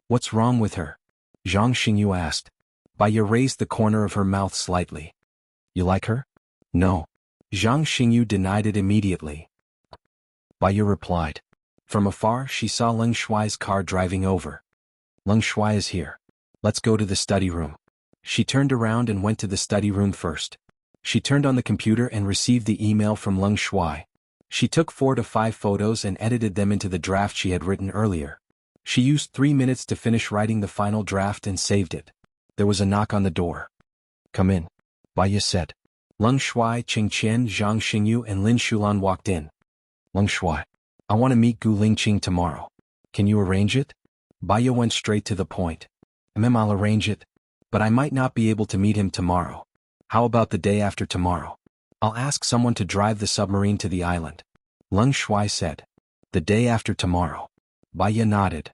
"What's wrong with her?" Zhang Xingyu asked. Baiya raised the corner of her mouth slightly. "You like her?" "No." Zhang Xingyu denied it immediately. Baiya replied. From afar, she saw Leng Shuai's car driving over. "Leng Shuai is here. Let's go to the study room." She turned around and went to the study room first. She turned on the computer and received the email from Leng Shuai. She took 4 to 5 photos and edited them into the draft she had written earlier. She used 3 minutes to finish writing the final draft and saved it. There was a knock on the door. "Come in," Baiya said. Leng Shuai, Qing Qian, Zhang Xingyu and Lin Shulan walked in. "Leng Shuai, I want to meet Gu Lingqing tomorrow. Can you arrange it?" Baiya went straight to the point. I'll arrange it. But I might not be able to meet him tomorrow. How about the day after tomorrow? I'll ask someone to drive the submarine to the island. Leng Shuai said. "The day after tomorrow." Baiya nodded.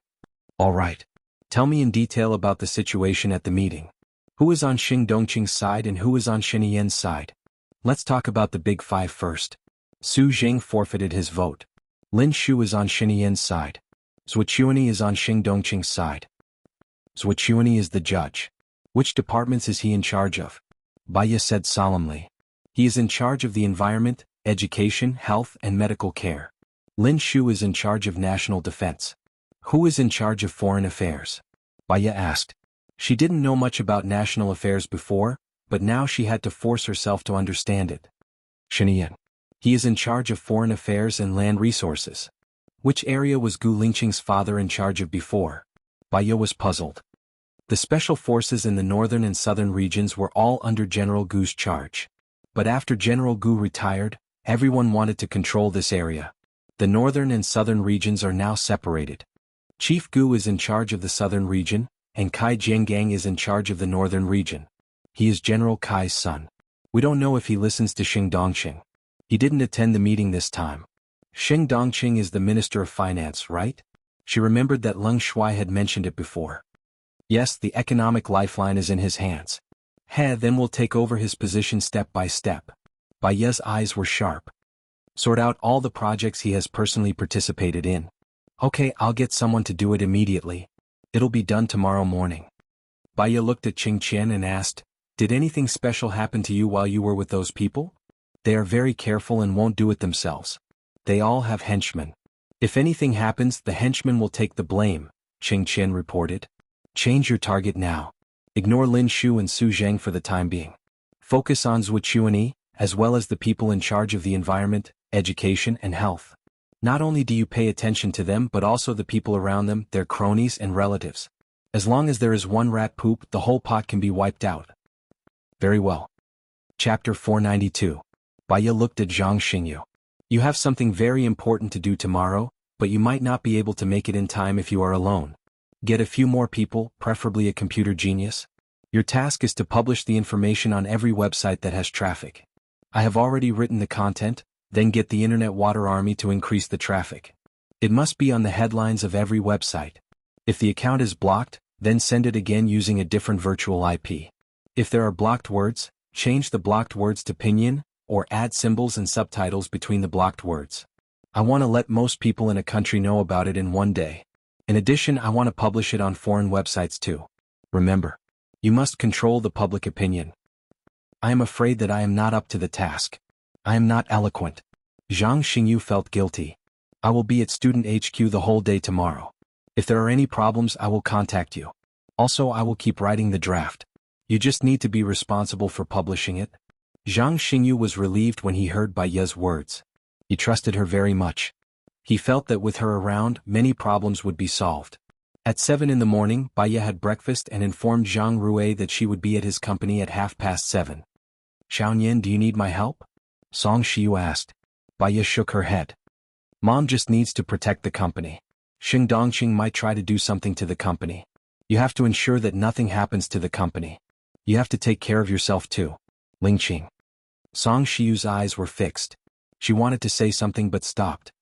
"All right. Tell me in detail about the situation at the meeting. Who is on Xing Dongqing's side and who is on Xinyan's side? Let's talk about the Big Five first." Su Jing forfeited his vote. Lin Shu is on Xinyan's side. Zuochuani is on Xing Dongqing's side. Zuochuani is the judge. Which departments is he in charge of? Baiya said solemnly. He is in charge of the environment, education, health and medical care. Lin Shu is in charge of national defense. Who is in charge of foreign affairs? Baiya asked. She didn't know much about national affairs before, but now she had to force herself to understand it. Xinyan. He is in charge of foreign affairs and land resources. Which area was Gu Lingqing's father in charge of before? Baiya was puzzled. The special forces in the northern and southern regions were all under General Gu's charge. But after General Gu retired, everyone wanted to control this area. The northern and southern regions are now separated. Chief Gu is in charge of the southern region, and Kai Jiangang is in charge of the northern region. He is General Kai's son. We don't know if he listens to Xing Dongqing. He didn't attend the meeting this time. Xing Dongqing is the Minister of Finance, right? She remembered that Leng Shuai had mentioned it before. Yes, the economic lifeline is in his hands. Then we'll take over his position step by step. Baiya's eyes were sharp. Sort out all the projects he has personally participated in. Okay, I'll get someone to do it immediately. It'll be done tomorrow morning. Baiya looked at Qing Qian and asked, "Did anything special happen to you while you were with those people?" "They are very careful and won't do it themselves. They all have henchmen. If anything happens, the henchmen will take the blame," Qing Qian reported. "Change your target now. Ignore Lin Shu and Su Zheng for the time being. Focus on Zuochuani, as well as the people in charge of the environment, education and health. Not only do you pay attention to them but also the people around them, their cronies and relatives. As long as there is one rat poop, the whole pot can be wiped out." Very well. Chapter 492. Baiya looked at Zhang Xingyu. "You have something very important to do tomorrow, but you might not be able to make it in time if you are alone. Get a few more people, preferably a computer genius. Your task is to publish the information on every website that has traffic. I have already written the content, then get the internet water army to increase the traffic. It must be on the headlines of every website. If the account is blocked, then send it again using a different virtual IP. If there are blocked words, change the blocked words to pinyin, or add symbols and subtitles between the blocked words. I want to let most people in a country know about it in one day. In addition, I want to publish it on foreign websites too. Remember, you must control the public opinion. I am afraid that I am not up to the task. I am not eloquent. Zhang Xingyu felt guilty. I will be at Student HQ the whole day tomorrow. If there are any problems, I will contact you. Also, I will keep writing the draft. You just need to be responsible for publishing it. Zhang Xingyu was relieved when he heard Bai Ye's words. He trusted her very much. He felt that with her around, many problems would be solved. At 7 in the morning, Bai Ye had breakfast and informed Zhang Rui that she would be at his company at 7:30. Xuanhuan, do you need my help? Song Shiyu asked. Bai Ye shook her head. Mom just needs to protect the company. Xing Dongqing might try to do something to the company. You have to ensure that nothing happens to the company. You have to take care of yourself too. Lingqing. Song Shiyu's eyes were fixed. She wanted to say something but stopped.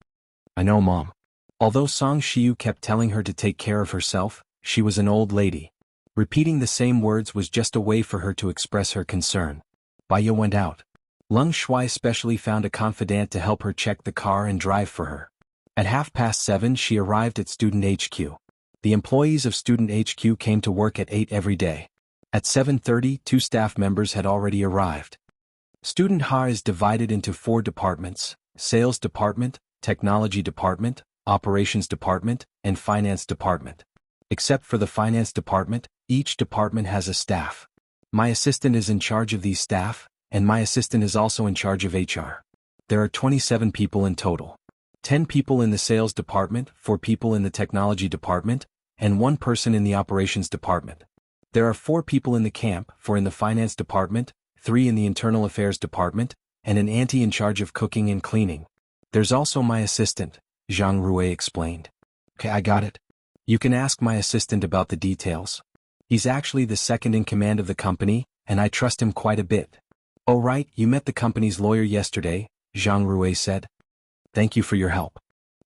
I know, Mom. Although Song Shiyu kept telling her to take care of herself, she was an old lady. Repeating the same words was just a way for her to express her concern. Bai Ye went out. Leng Shuai specially found a confidant to help her check the car and drive for her. At 7:30 she arrived at Student HQ. The employees of Student HQ came to work at 8 every day. At 7:30, 2 staff members had already arrived. Student HA is divided into 4 departments: Sales Department, Technology Department, Operations Department, and Finance Department. Except for the Finance Department, each department has a staff. My assistant is in charge of these staff, and my assistant is also in charge of HR. There are 27 people in total. 10 people in the Sales Department, 4 people in the Technology Department, and 1 person in the Operations Department. There are 4 people in the camp, 4 in the Finance Department, 3 in the Internal Affairs Department, and an auntie in charge of cooking and cleaning. There's also my assistant, Zhang Rui explained. Okay, I got it. You can ask my assistant about the details. He's actually the second in command of the company, and I trust him quite a bit. Oh right, you met the company's lawyer yesterday, Zhang Rui said. Thank you for your help.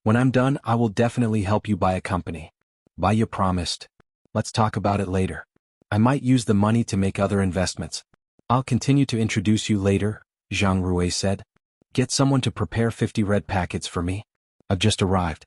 When I'm done, I will definitely help you buy a company. Bai Ye promised. Let's talk about it later. I might use the money to make other investments. I'll continue to introduce you later, Zhang Rui said. Get someone to prepare 50 red packets for me. I've just arrived.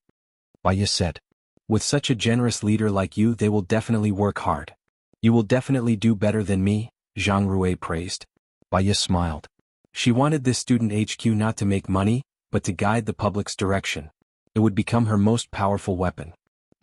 Bai Ye said. With such a generous leader like you, they will definitely work hard. You will definitely do better than me, Zhang Rui praised. Bai Ye smiled. She wanted this Student HQ not to make money, but to guide the public's direction. It would become her most powerful weapon.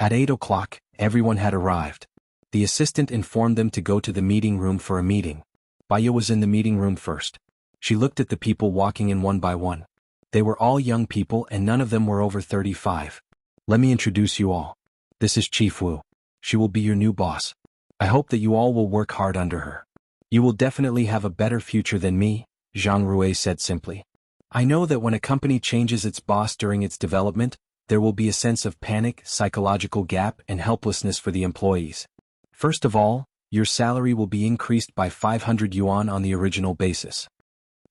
At 8 o'clock, everyone had arrived. The assistant informed them to go to the meeting room for a meeting. Bai Ye was in the meeting room first. She looked at the people walking in one by one. They were all young people and none of them were over 35. Let me introduce you all. This is Chief Wu. She will be your new boss. I hope that you all will work hard under her. You will definitely have a better future than me, Zhang Rui said simply. I know that when a company changes its boss during its development, there will be a sense of panic, psychological gap, and helplessness for the employees. First of all, your salary will be increased by 500 yuan on the original basis.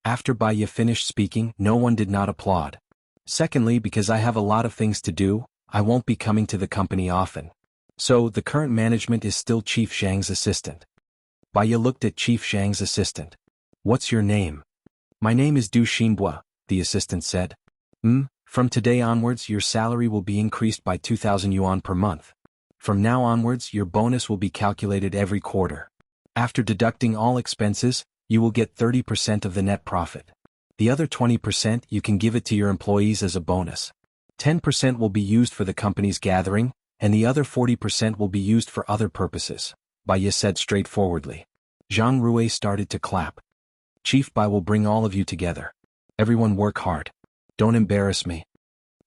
After Bai Ye finished speaking, no one did not applaud. Secondly, because I have a lot of things to do, I won't be coming to the company often. So, the current management is still Chief Zhang's assistant. Bai Ye looked at Chief Zhang's assistant. What's your name? My name is Du Xinbua, the assistant said. From today onwards your salary will be increased by 2,000 yuan per month. From now onwards your bonus will be calculated every quarter. After deducting all expenses, you will get 30% of the net profit. The other 20% you can give it to your employees as a bonus. 10% will be used for the company's gathering, and the other 40% will be used for other purposes, Bai Ye said straightforwardly. Zhang Rui started to clap. Chief Bai will bring all of you together. Everyone work hard. Don't embarrass me.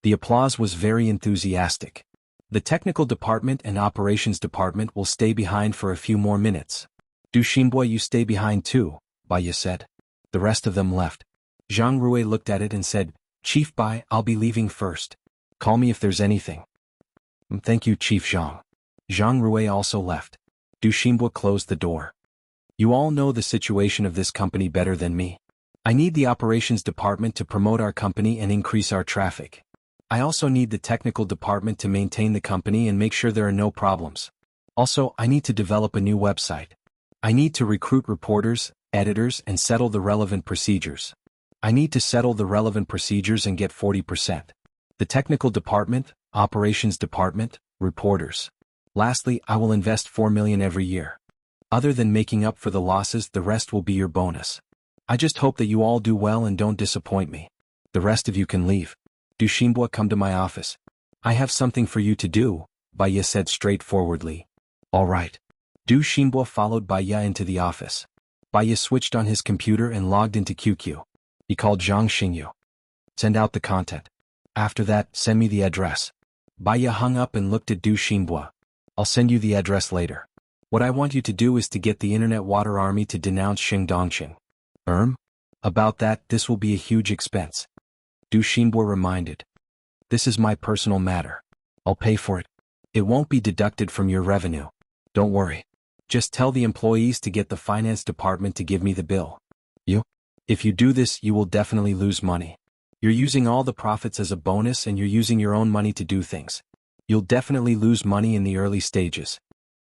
The applause was very enthusiastic. The technical department and operations department will stay behind for a few more minutes. Du Xinbua, you stay behind too, Bai Ye said. The rest of them left. Zhang Rui looked at it and said, Chief Bai, I'll be leaving first. Call me if there's anything. Thank you, Chief Zhang. Zhang Rui also left. Du Xinbua closed the door. You all know the situation of this company better than me. I need the operations department to promote our company and increase our traffic. I also need the technical department to maintain the company and make sure there are no problems. Also, I need to develop a new website. I need to recruit reporters, editors, and settle the relevant procedures. I need to settle the relevant procedures and get 40%. The technical department, operations department, reporters. Lastly, I will invest 4 million every year. Other than making up for the losses, the rest will be your bonus. I just hope that you all do well and don't disappoint me. The rest of you can leave. Do Xinbo come to my office? I have something for you to do, Baya said straightforwardly. All right. Du Xinbo followed Baya into the office. Baya switched on his computer and logged into QQ. He called Zhang Xingyu. Send out the content. After that, send me the address. Baya hung up and looked at Du Xinbo. I'll send you the address later. What I want you to do is to get the Internet Water Army to denounce Xingdongqing. About that, this will be a huge expense. Du Xinbo reminded. This is my personal matter. I'll pay for it. It won't be deducted from your revenue. Don't worry. Just tell the employees to get the finance department to give me the bill. If you do this, you will definitely lose money. You're using all the profits as a bonus and you're using your own money to do things. You'll definitely lose money in the early stages.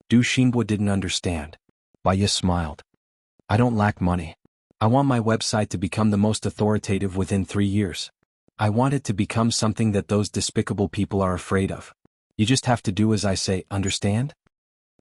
Du Xinbo didn't understand. Baya smiled. I don't lack money. I want my website to become the most authoritative within 3 years. I want it to become something that those despicable people are afraid of. You just have to do as I say, understand?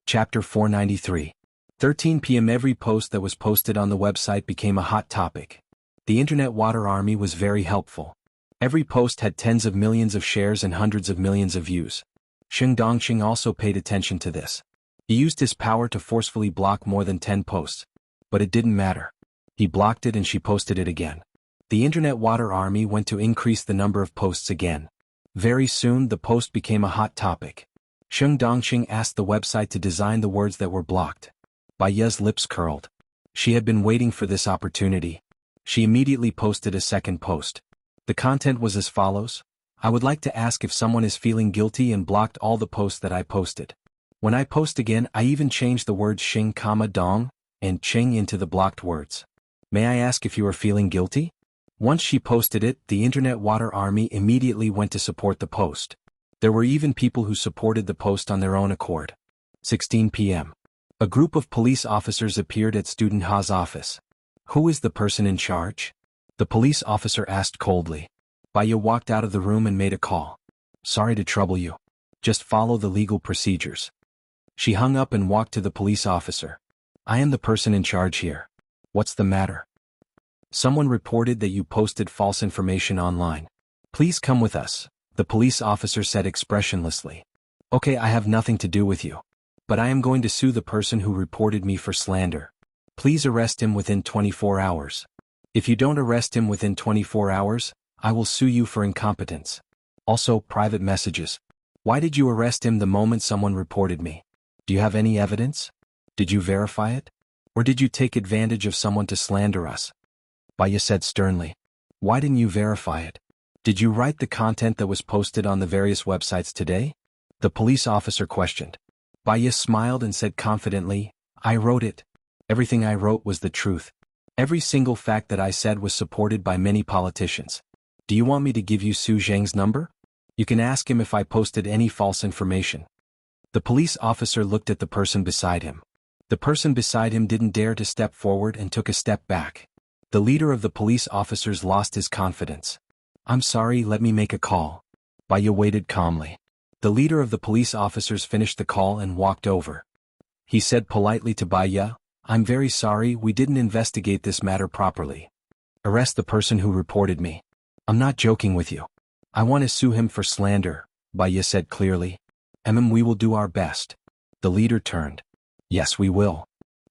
Chapter 493. 13 p.m. Every post that was posted on the website became a hot topic. The Internet Water Army was very helpful. Every post had tens of millions of shares and hundreds of millions of views. Xingdongqing also paid attention to this. He used his power to forcefully block more than 10 posts. But it didn't matter. He blocked it and she posted it again. The Internet Water Army went to increase the number of posts again. Very soon the post became a hot topic. Xingdongqing asked the website to design the words that were blocked. Baya's lips curled. She had been waiting for this opportunity. She immediately posted a second post. The content was as follows. I would like to ask if someone is feeling guilty and blocked all the posts that I posted. When I post again, I even changed the words Xing, Dong, and Qing into the blocked words. May I ask if you are feeling guilty? Once she posted it, the Internet Water Army immediately went to support the post. There were even people who supported the post on their own accord. 16 p.m. A group of police officers appeared at Student Ha's office. Who is the person in charge? The police officer asked coldly. Baya walked out of the room and made a call. Sorry to trouble you. Just follow the legal procedures. She hung up and walked to the police officer. I am the person in charge here. What's the matter? Someone reported that you posted false information online. Please come with us, the police officer said expressionlessly. Okay, I have nothing to do with you. But I am going to sue the person who reported me for slander. Please arrest him within 24 hours. If you don't arrest him within 24 hours, I will sue you for incompetence. Also, private messages. Why did you arrest him the moment someone reported me? Do you have any evidence? Did you verify it? Or did you take advantage of someone to slander us? Baya said sternly. Why didn't you verify it? Did you write the content that was posted on the various websites today? The police officer questioned. Baya smiled and said confidently, I wrote it. Everything I wrote was the truth. Every single fact that I said was supported by many politicians. Do you want me to give you Su Zheng's number? You can ask him if I posted any false information. The police officer looked at the person beside him. The person beside him didn't dare to step forward and took a step back. The leader of the police officers lost his confidence. I'm sorry, let me make a call. Baya waited calmly. The leader of the police officers finished the call and walked over. He said politely to Baya, I'm very sorry, we didn't investigate this matter properly. Arrest the person who reported me. I'm not joking with you. I want to sue him for slander, Baya said clearly. We will do our best. The leader turned. Yes, we will.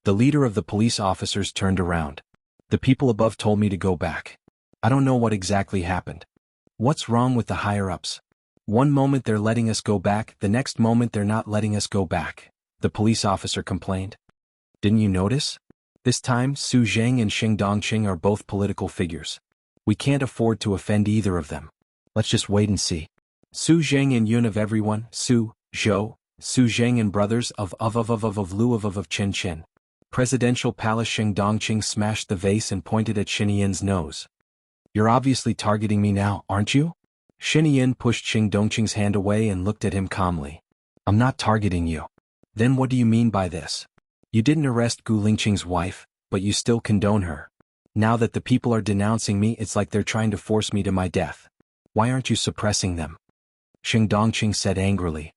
The leader of the police officers turned around. The people above told me to go back. I don't know what exactly happened. What's wrong with the higher-ups? One moment they're letting us go back, the next moment they're not letting us go back, the police officer complained. Didn't you notice? This time, Su Zheng and Xingdongqing are both political figures. We can't afford to offend either of them. Let's just wait and see. Su Zheng and Yun of everyone, Su, Zhou, Su Zheng and brothers of Lu of Chen Chen. Presidential Palace. Xingdongqing smashed the vase and pointed at Xinyan's nose. You're obviously targeting me now, aren't you? Xinyan pushed Xing Dongqing's hand away and looked at him calmly. I'm not targeting you. Then what do you mean by this? You didn't arrest Gu Lingqing's wife, but you still condone her. Now that the people are denouncing me, it's like they're trying to force me to my death. Why aren't you suppressing them? Xing Dongqing said angrily.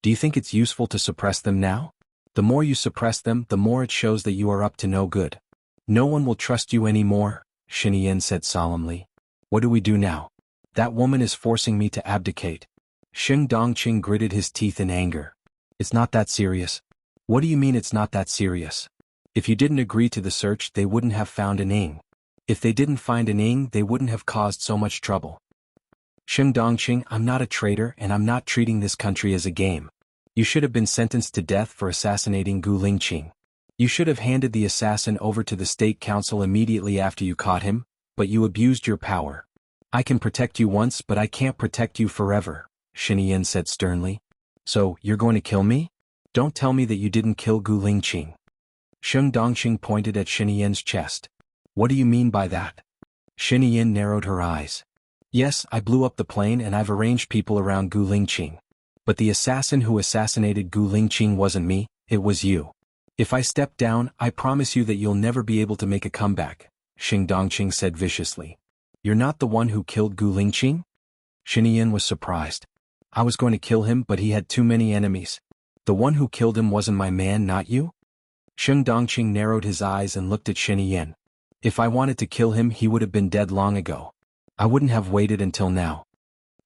Do you think it's useful to suppress them now? The more you suppress them, the more it shows that you are up to no good. No one will trust you anymore, Xinyan said solemnly. What do we do now? That woman is forcing me to abdicate. Xing Dongqing gritted his teeth in anger. It's not that serious. What do you mean it's not that serious? If you didn't agree to the search, they wouldn't have found an Ing. If they didn't find an Ing, they wouldn't have caused so much trouble. Xing Dongqing, I'm not a traitor and I'm not treating this country as a game. You should have been sentenced to death for assassinating Gu Lingqing. You should have handed the assassin over to the State Council immediately after you caught him, but you abused your power. I can protect you once, but I can't protect you forever, Xinyan said sternly. So, you're going to kill me? Don't tell me that you didn't kill Gu Lingqing. Xing Dongqing pointed at Xinyan's chest. What do you mean by that? Xinyan narrowed her eyes. Yes, I blew up the plane and I've arranged people around Gu Lingqing. But the assassin who assassinated Gu Lingqing wasn't me, it was you. If I step down, I promise you that you'll never be able to make a comeback, Xing Dongqing said viciously. You're not the one who killed Gu Lingqing? Xinyan was surprised. I was going to kill him, but he had too many enemies. The one who killed him wasn't my man, not you? Xing Dongqing narrowed his eyes and looked at Xinyan. If I wanted to kill him, he would have been dead long ago. I wouldn't have waited until now.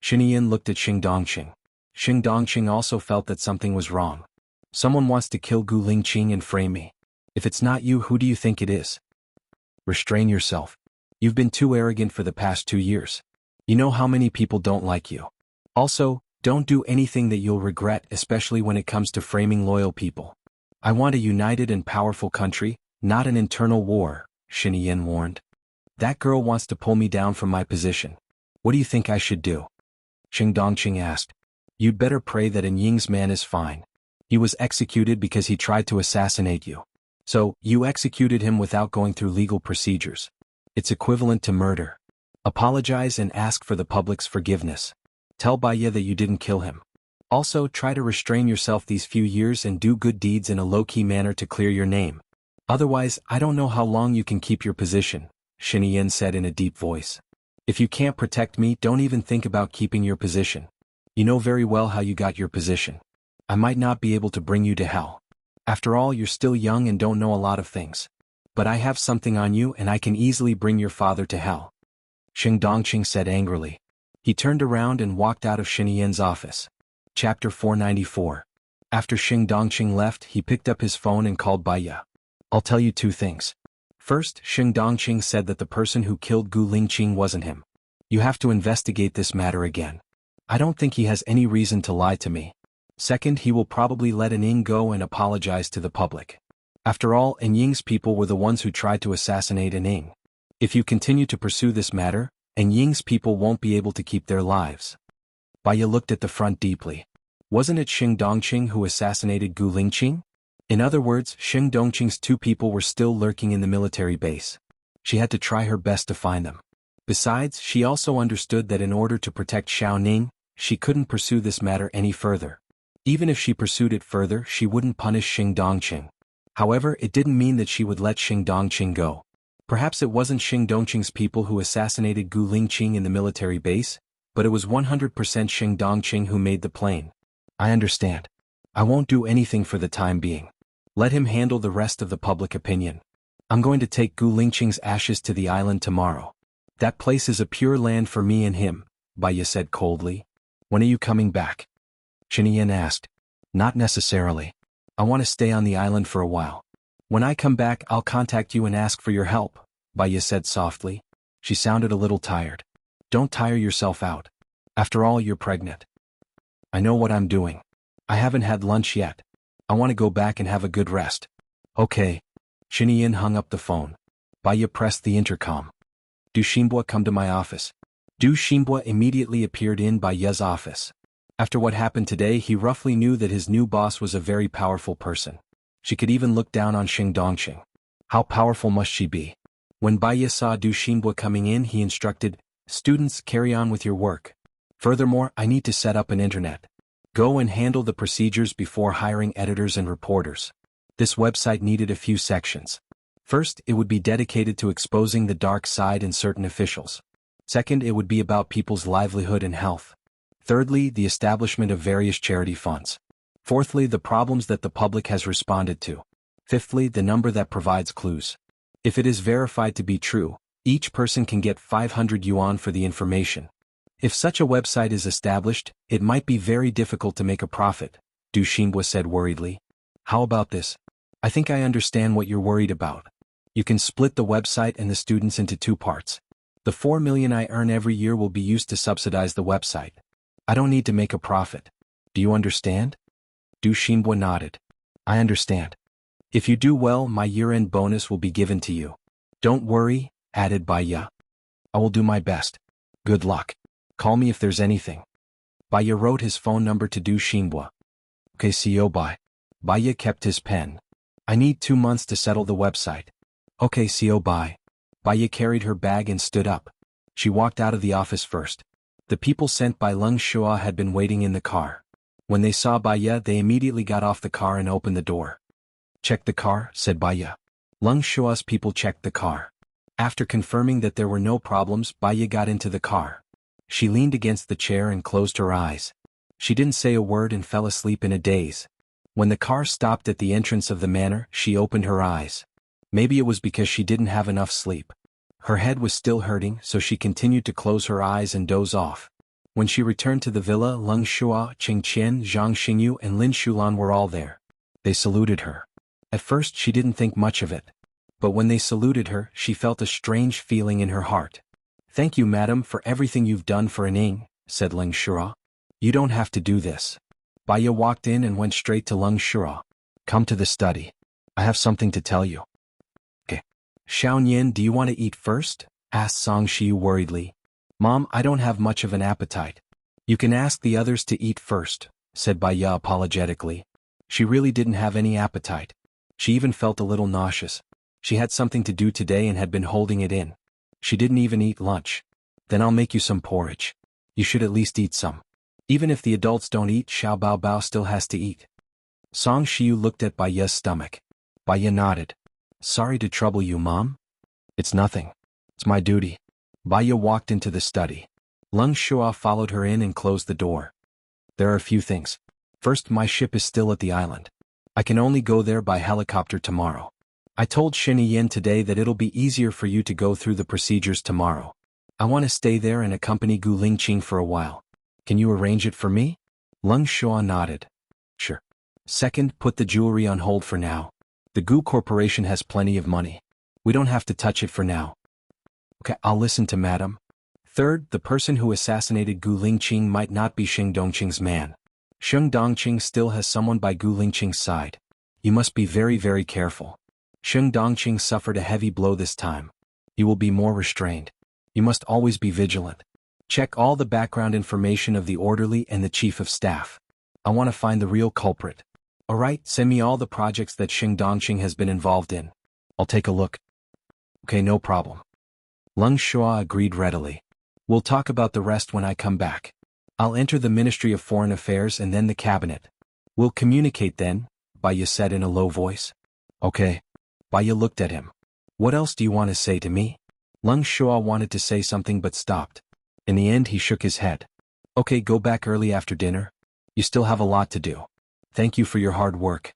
Xinyan looked at Xing Dongqing. Xing Dongqing also felt that something was wrong. Someone wants to kill Gu Lingqing and frame me. If it's not you, who do you think it is? Restrain yourself. You've been too arrogant for the past 2 years. You know how many people don't like you. Also, don't do anything that you'll regret, especially when it comes to framing loyal people. I want a united and powerful country, not an internal war, Xinyan warned. That girl wants to pull me down from my position. What do you think I should do? Xing Dongqing asked. You'd better pray that An Ying's man is fine. He was executed because he tried to assassinate you. So, you executed him without going through legal procedures. It's equivalent to murder. Apologize and ask for the public's forgiveness. Tell Baya that you didn't kill him. Also, try to restrain yourself these few years and do good deeds in a low-key manner to clear your name. Otherwise, I don't know how long you can keep your position, Xinyan said in a deep voice. If you can't protect me, don't even think about keeping your position. You know very well how you got your position. I might not be able to bring you to hell. After all, you're still young and don't know a lot of things. But I have something on you and I can easily bring your father to hell. Xing Dongqing said angrily. He turned around and walked out of Xinyan's office. Chapter 494. After Xing Dongqing left, he picked up his phone and called Baya. I'll tell you 2 things. First, Xing Dongqing said that the person who killed Gu Lingqing wasn't him. You have to investigate this matter again. I don't think he has any reason to lie to me. Second, he will probably let An Ying go and apologize to the public. After all, An Ying's people were the ones who tried to assassinate An Ying. If you continue to pursue this matter, An Ying's people won't be able to keep their lives. Baya looked at the front deeply. Wasn't it Xing Dongqing who assassinated Gu Lingqing? In other words, Xing Dongqing's 2 people were still lurking in the military base. She had to try her best to find them. Besides, she also understood that in order to protect Xiaoning, she couldn't pursue this matter any further. Even if she pursued it further, she wouldn't punish Xing Dongqing. However, it didn't mean that she would let Xing Dongqing go. Perhaps it wasn't Xing Dongqing's people who assassinated Gu Lingqing in the military base, but it was 100% Xing Dongqing who made the plane. I understand. I won't do anything for the time being. Let him handle the rest of the public opinion. I'm going to take Gu Lingqing's ashes to the island tomorrow. That place is a pure land for me and him, Baya said coldly. When are you coming back? Xinyan asked. Not necessarily. I want to stay on the island for a while. When I come back, I'll contact you and ask for your help, Baya said softly. She sounded a little tired. Don't tire yourself out. After all, you're pregnant. I know what I'm doing. I haven't had lunch yet. I want to go back and have a good rest. Okay. Xinyan hung up the phone. Baya pressed the intercom. Du Xinbua come to my office? Du Xinbua immediately appeared in Baya's office. After what happened today, he roughly knew that his new boss was a very powerful person. She could even look down on Xing Dongqing. How powerful must she be? When Baya saw Du Xinbua coming in, he instructed, Students, carry on with your work. Furthermore, I need to set up an internet. Go and handle the procedures before hiring editors and reporters. This website needed a few sections. First, it would be dedicated to exposing the dark side in certain officials. Second, it would be about people's livelihood and health. Thirdly, the establishment of various charity funds. Fourthly, the problems that the public has responded to. Fifthly, the number that provides clues. If it is verified to be true, each person can get 500 yuan for the information. If such a website is established, it might be very difficult to make a profit, Du Xinhua said worriedly. How about this? I think I understand what you're worried about. You can split the website and the students into 2 parts. The 4 million I earn every year will be used to subsidize the website. I don't need to make a profit. Do you understand? Du Xinhua nodded. I understand. If you do well, my year-end bonus will be given to you. Don't worry, added Bai Ye. I will do my best. Good luck. Call me if there's anything. Bai Ye wrote his phone number to Du Xinhua. Okay, CEO Bai. Bai Ye kept his pen. I need 2 months to settle the website. Okay, CEO Bai. Bai Ye carried her bag and stood up. She walked out of the office first. The people sent by Leng Shua had been waiting in the car. When they saw Bai Ye, they immediately got off the car and opened the door. Check the car, said Bai Ye. Leng Shua's people checked the car. After confirming that there were no problems, Bai Ye got into the car. She leaned against the chair and closed her eyes. She didn't say a word and fell asleep in a daze. When the car stopped at the entrance of the manor, she opened her eyes. Maybe it was because she didn't have enough sleep. Her head was still hurting, so she continued to close her eyes and doze off. When she returned to the villa, Leng Shua, Qing Qian, Zhang Xingyu, and Lin Shulan were all there. They saluted her. At first she didn't think much of it. But when they saluted her, she felt a strange feeling in her heart. Thank you, madam, for everything you've done for Aning, said Leng Shua. You don't have to do this. Bai Ye walked in and went straight to Leng Shua. Come to the study. I have something to tell you. Okay. Xuanhuan, do you want to eat first? Asked Song Shiyu worriedly. Mom, I don't have much of an appetite. You can ask the others to eat first, said Bai Ye apologetically. She really didn't have any appetite. She even felt a little nauseous. She had something to do today and had been holding it in. She didn't even eat lunch. Then I'll make you some porridge. You should at least eat some. Even if the adults don't eat, Xiao Bao Bao still has to eat. Song Shiyu looked at Bai Ye's stomach. Bai Ye nodded. Sorry to trouble you, Mom. It's nothing. It's my duty. Bai Ye walked into the study. Leng Shua followed her in and closed the door. There are a few things. First, my ship is still at the island. I can only go there by helicopter tomorrow. I told Yin today that it'll be easier for you to go through the procedures tomorrow. I want to stay there and accompany Gu Lingqing for a while. Can you arrange it for me? Leng Shua nodded. Sure. Second, put the jewelry on hold for now. The Gu Corporation has plenty of money. We don't have to touch it for now. Okay, I'll listen to madam. Third, the person who assassinated Gu Lingqing might not be Xing Dongqing's man. Xing Dongqing still has someone by Gu Lingqing's side. You must be very, very careful. Xing Dongqing suffered a heavy blow this time. You will be more restrained. You must always be vigilant. Check all the background information of the orderly and the chief of staff. I want to find the real culprit. Alright, send me all the projects that Xing Dongqing has been involved in. I'll take a look. Okay, no problem. Leng Shua agreed readily. We'll talk about the rest when I come back. I'll enter the Ministry of Foreign Affairs and then the cabinet. We'll communicate then, Bai Ye said in a low voice. Okay. Bai Ye looked at him. What else do you want to say to me? Leng Shua wanted to say something but stopped. In the end he shook his head. Okay, go back early after dinner. You still have a lot to do. Thank you for your hard work.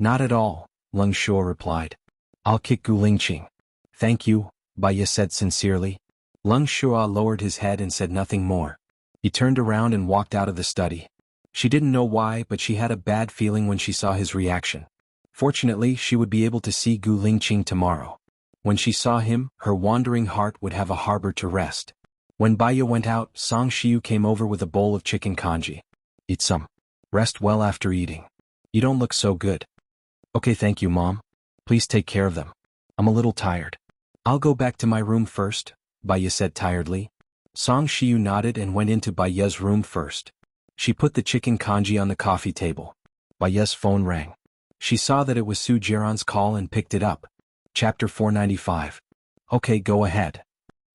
Not at all, Leng Shua replied. I'll kick Gu Lingqing. Thank you, Bai Ye said sincerely. Leng Shua lowered his head and said nothing more. He turned around and walked out of the study. She didn't know why, but she had a bad feeling when she saw his reaction. Fortunately, she would be able to see Gu Lingqing tomorrow. When she saw him, her wandering heart would have a harbor to rest. When Bai Ye went out, Song Shiyu came over with a bowl of chicken congee. Eat some. Rest well after eating. You don't look so good. Okay, thank you, Mom. Please take care of them. I'm a little tired. I'll go back to my room first, Bai Ye said tiredly. Song Shiyu nodded and went into Bai Ye's room first. She put the chicken congee on the coffee table. Bai Ye's phone rang. She saw that it was Su Jiran's call and picked it up. Chapter 495. Okay, go ahead.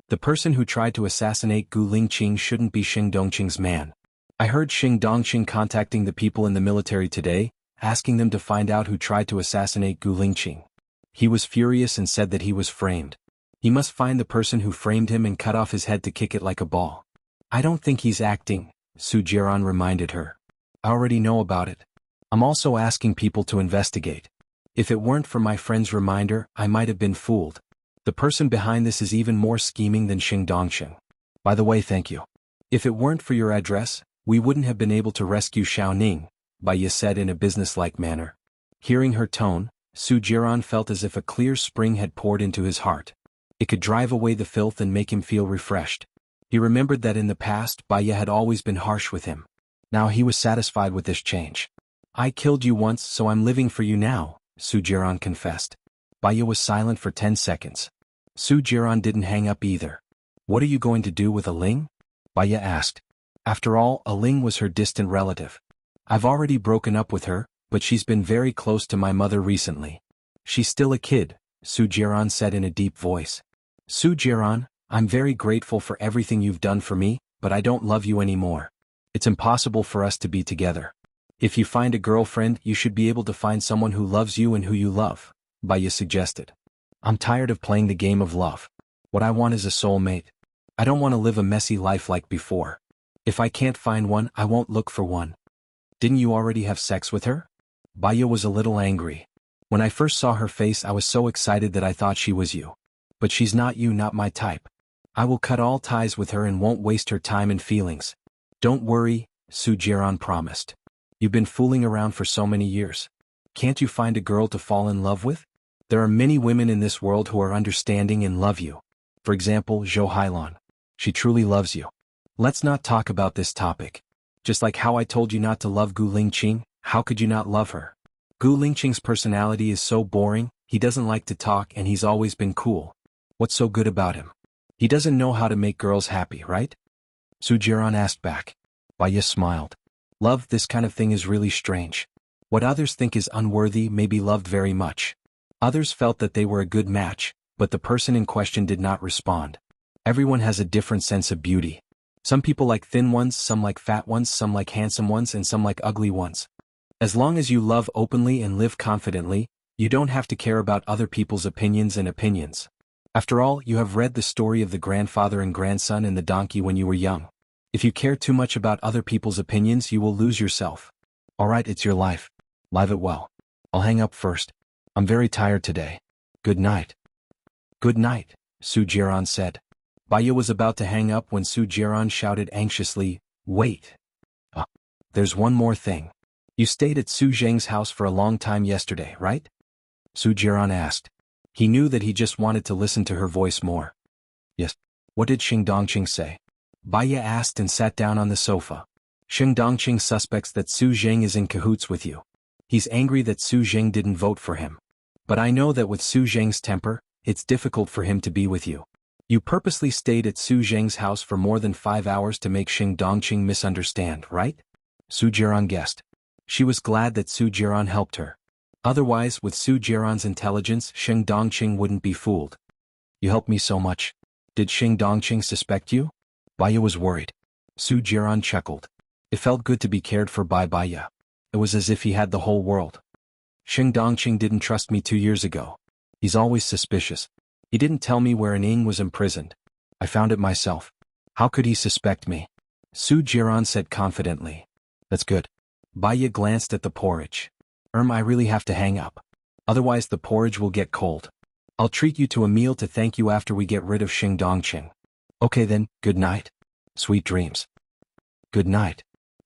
The person who tried to assassinate Gu Lingqing shouldn't be Xing Dongqing's man. I heard Xing Dongqing contacting the people in the military today, asking them to find out who tried to assassinate Gu Lingqing. He was furious and said that he was framed. He must find the person who framed him and cut off his head to kick it like a ball. I don't think he's acting, Su Jiran reminded her. I already know about it. I'm also asking people to investigate. If it weren't for my friend's reminder, I might have been fooled. The person behind this is even more scheming than Xing Dongqing. By the way, thank you. If it weren't for your address, we wouldn't have been able to rescue Xiaoning, Baiya said in a businesslike manner. Hearing her tone, Su Jiran felt as if a clear spring had poured into his heart. It could drive away the filth and make him feel refreshed. He remembered that in the past Baiya had always been harsh with him. Now he was satisfied with this change. I killed you once, so I'm living for you now, Su Jiran confessed. Baiya was silent for 10 seconds. Su Jiran didn't hang up either. What are you going to do with Aling? Baiya asked. After all, Aling was her distant relative. I've already broken up with her, but she's been very close to my mother recently. She's still a kid, Su Jiran said in a deep voice. Su Jiran, I'm very grateful for everything you've done for me, but I don't love you anymore. It's impossible for us to be together. If you find a girlfriend, you should be able to find someone who loves you and who you love, Baiya suggested. I'm tired of playing the game of love. What I want is a soulmate. I don't want to live a messy life like before. If I can't find one, I won't look for one. Didn't you already have sex with her? Baiya was a little angry. When I first saw her face, I was so excited that I thought she was you. But she's not you, not my type. I will cut all ties with her and won't waste her time and feelings. Don't worry, Su Jiran promised. You've been fooling around for so many years. Can't you find a girl to fall in love with? There are many women in this world who are understanding and love you. For example, Zhou Hailan. She truly loves you. Let's not talk about this topic. Just like how I told you not to love Gu Lingqing, how could you not love her? Gu Lingqing's personality is so boring, he doesn't like to talk and he's always been cool. What's so good about him? He doesn't know how to make girls happy, right? Su Jiran asked back. Baiya smiled. Love, this kind of thing is really strange. What others think is unworthy may be loved very much. Others felt that they were a good match, but the person in question did not respond. Everyone has a different sense of beauty. Some people like thin ones, some like fat ones, some like handsome ones, and some like ugly ones. As long as you love openly and live confidently, you don't have to care about other people's opinions and opinions. After all, you have read the story of the grandfather and grandson and the donkey when you were young. If you care too much about other people's opinions, you will lose yourself. Alright, it's your life. Live it well. I'll hang up first. I'm very tired today. Good night. Good night, Su Jiran said. Baiya was about to hang up when Su Jiran shouted anxiously, Wait. There's one more thing. You stayed at Su Zheng's house for a long time yesterday, right? Su Jiran asked. He knew that he just wanted to listen to her voice more. Yes. What did Xing Dongqing say? Baiya asked and sat down on the sofa. Xing Dongqing suspects that Su Zheng is in cahoots with you. He's angry that Su Zheng didn't vote for him. But I know that with Su Zheng's temper, it's difficult for him to be with you. You purposely stayed at Su Zheng's house for more than 5 hours to make Xing Dongqing misunderstand, right? Su Jiran guessed. She was glad that Su Jiran helped her. Otherwise, with Su Jiran's intelligence, Xing Dongqing wouldn't be fooled. You helped me so much. Did Xing Dongqing suspect you? Baiya was worried. Su Jiran chuckled. It felt good to be cared for by Baiya. It was as if he had the whole world. Xing Dongqing didn't trust me 2 years ago. He's always suspicious. He didn't tell me where Ning was imprisoned. I found it myself. How could he suspect me? Su Jiran said confidently. That's good. Baiya glanced at the porridge. I really have to hang up. Otherwise the porridge will get cold. I'll treat you to a meal to thank you after we get rid of Xing Dongqing. Okay then, good night. Sweet dreams. Good night.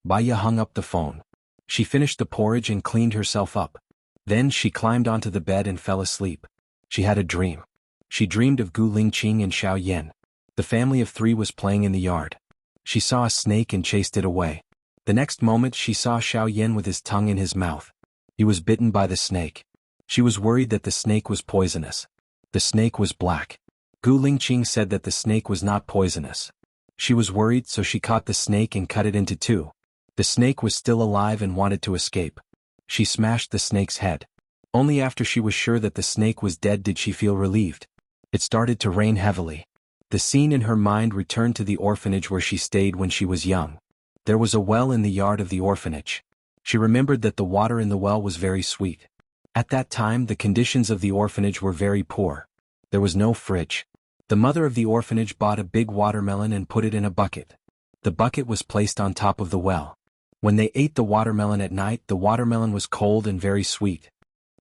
Baiya hung up the phone. She finished the porridge and cleaned herself up. Then she climbed onto the bed and fell asleep. She had a dream. She dreamed of Gu Lingqing and Xiao Yan. The family of 3 was playing in the yard. She saw a snake and chased it away. The next moment she saw Xiao Yan with his tongue in his mouth. He was bitten by the snake. She was worried that the snake was poisonous. The snake was black. Gu Lingqing said that the snake was not poisonous. She was worried, so she caught the snake and cut it into 2. The snake was still alive and wanted to escape. She smashed the snake's head. Only after she was sure that the snake was dead did she feel relieved. It started to rain heavily. The scene in her mind returned to the orphanage where she stayed when she was young. There was a well in the yard of the orphanage. She remembered that the water in the well was very sweet. At that time, the conditions of the orphanage were very poor. There was no fridge. The mother of the orphanage bought a big watermelon and put it in a bucket. The bucket was placed on top of the well. When they ate the watermelon at night, the watermelon was cold and very sweet.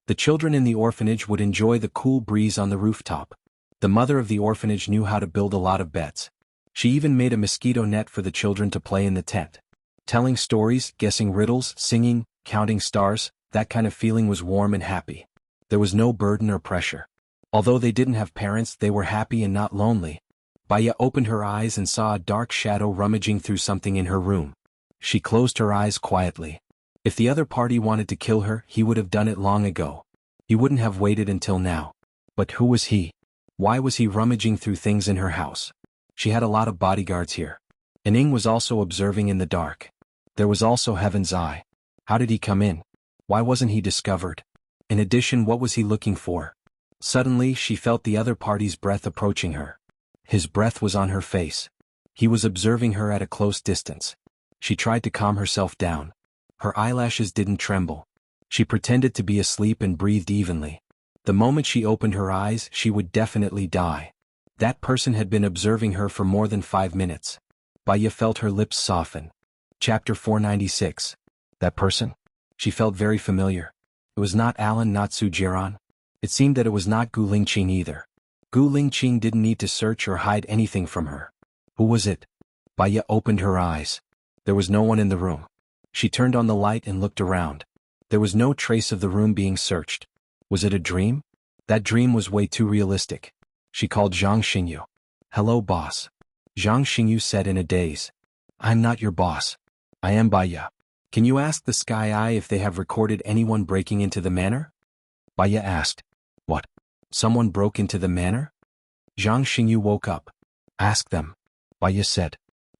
The children in the orphanage would enjoy the cool breeze on the rooftop. The mother of the orphanage knew how to build a lot of beds. She even made a mosquito net for the children to play in the tent. Telling stories, guessing riddles, singing, counting stars, that kind of feeling was warm and happy. There was no burden or pressure. Although they didn't have parents, they were happy and not lonely. Baya opened her eyes and saw a dark shadow rummaging through something in her room. She closed her eyes quietly. If the other party wanted to kill her, he would have done it long ago. He wouldn't have waited until now. But who was he? Why was he rummaging through things in her house? She had a lot of bodyguards here. Ning was also observing in the dark. There was also Heaven's Eye. How did he come in? Why wasn't he discovered? In addition, what was he looking for? Suddenly, she felt the other party's breath approaching her. His breath was on her face. He was observing her at a close distance. She tried to calm herself down. Her eyelashes didn't tremble. She pretended to be asleep and breathed evenly. The moment she opened her eyes, she would definitely die. That person had been observing her for more than 5 minutes. Baya felt her lips soften. Chapter 496. That person? She felt very familiar. It was not Alan, not Su Jiran. It seemed that it was not Gu Lingqing either. Gu Lingqing didn't need to search or hide anything from her. Who was it? Baya opened her eyes. There was no one in the room. She turned on the light and looked around. There was no trace of the room being searched. Was it a dream? That dream was way too realistic. She called Zhang Xingyu. Hello, boss. Zhang Xingyu said in a daze. I'm not your boss. I am Baya. Can you ask the Sky Eye if they have recorded anyone breaking into the manor? Baya asked. What? Someone broke into the manor? Zhang Xingyu woke up. Ask them. Baya said.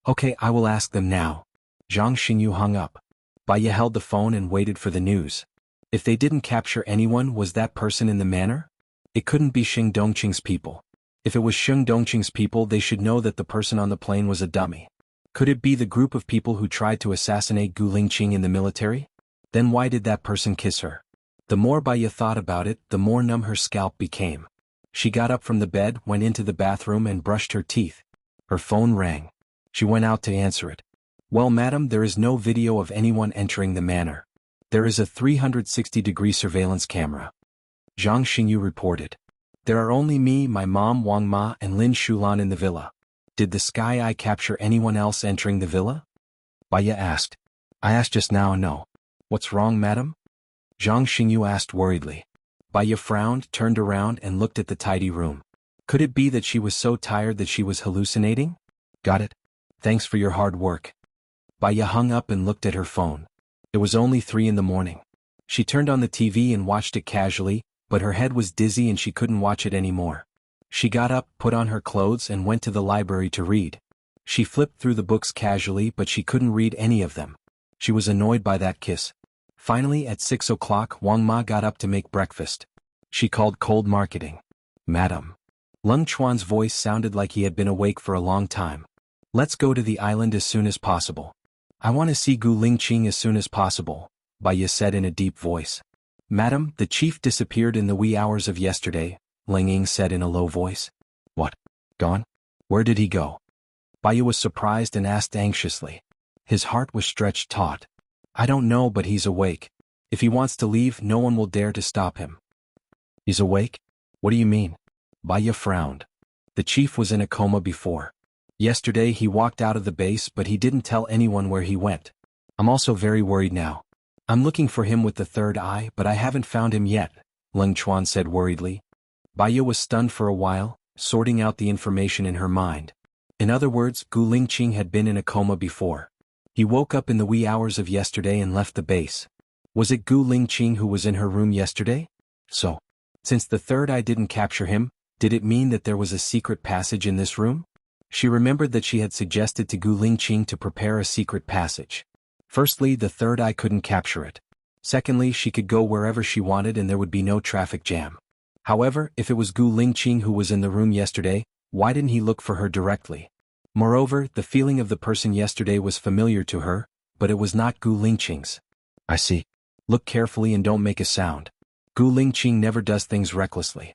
Okay, I will ask them now. Zhang Xingyu hung up. Baya held the phone and waited for the news. If they didn't capture anyone, was that person in the manor? It couldn't be Xing Dongqing's people. If it was Xing Dongqing's people, they should know that the person on the plane was a dummy. Could it be the group of people who tried to assassinate Gu Lingqing in the military? Then why did that person kiss her? The more Baya thought about it, the more numb her scalp became. She got up from the bed, went into the bathroom and brushed her teeth. Her phone rang. She went out to answer it. Well, madam, there is no video of anyone entering the manor. There is a 360-degree surveillance camera. Zhang Xingyu reported. There are only me, my mom Wang Ma and Lin Shulan in the villa. Did the Sky Eye capture anyone else entering the villa? Baya asked. I asked just now, no. What's wrong, madam? Zhang Xingyu asked worriedly. Baya frowned, turned around and looked at the tidy room. Could it be that she was so tired that she was hallucinating? Got it. Thanks for your hard work. Baya hung up and looked at her phone. It was only 3 in the morning. She turned on the TV and watched it casually, but her head was dizzy and she couldn't watch it anymore. She got up, put on her clothes and went to the library to read. She flipped through the books casually, but she couldn't read any of them. She was annoyed by that kiss. Finally, at 6 o'clock, Wang Ma got up to make breakfast. She called cold marketing. Madam. Lung Chuan's voice sounded like he had been awake for a long time. Let's go to the island as soon as possible. I want to see Gu Lingqing as soon as possible, Baya said in a deep voice. Madam, the chief disappeared in the wee hours of yesterday, Ling Ying said in a low voice. What? Gone? Where did he go? Baya was surprised and asked anxiously. His heart was stretched taut. I don't know, but he's awake. If he wants to leave, no one will dare to stop him. He's awake? What do you mean? Baya frowned. The chief was in a coma before. Yesterday he walked out of the base, but he didn't tell anyone where he went. I'm also very worried now. I'm looking for him with the third eye, but I haven't found him yet, Lung Chuan said worriedly. Baya was stunned for a while, sorting out the information in her mind. In other words, Gu Lingqing had been in a coma before. He woke up in the wee hours of yesterday and left the base. Was it Gu Lingqing who was in her room yesterday? So, since the third eye didn't capture him, did it mean that there was a secret passage in this room? She remembered that she had suggested to Gu Lingqing to prepare a secret passage. Firstly, the third eye couldn't capture it. Secondly, she could go wherever she wanted and there would be no traffic jam. However, if it was Gu Lingqing who was in the room yesterday, Why didn't he look for her directly? Moreover, the feeling of the person yesterday was familiar to her, but it was not Gu Lingqing's. I see. Look carefully and don't make a sound. Gu Lingqing never does things recklessly.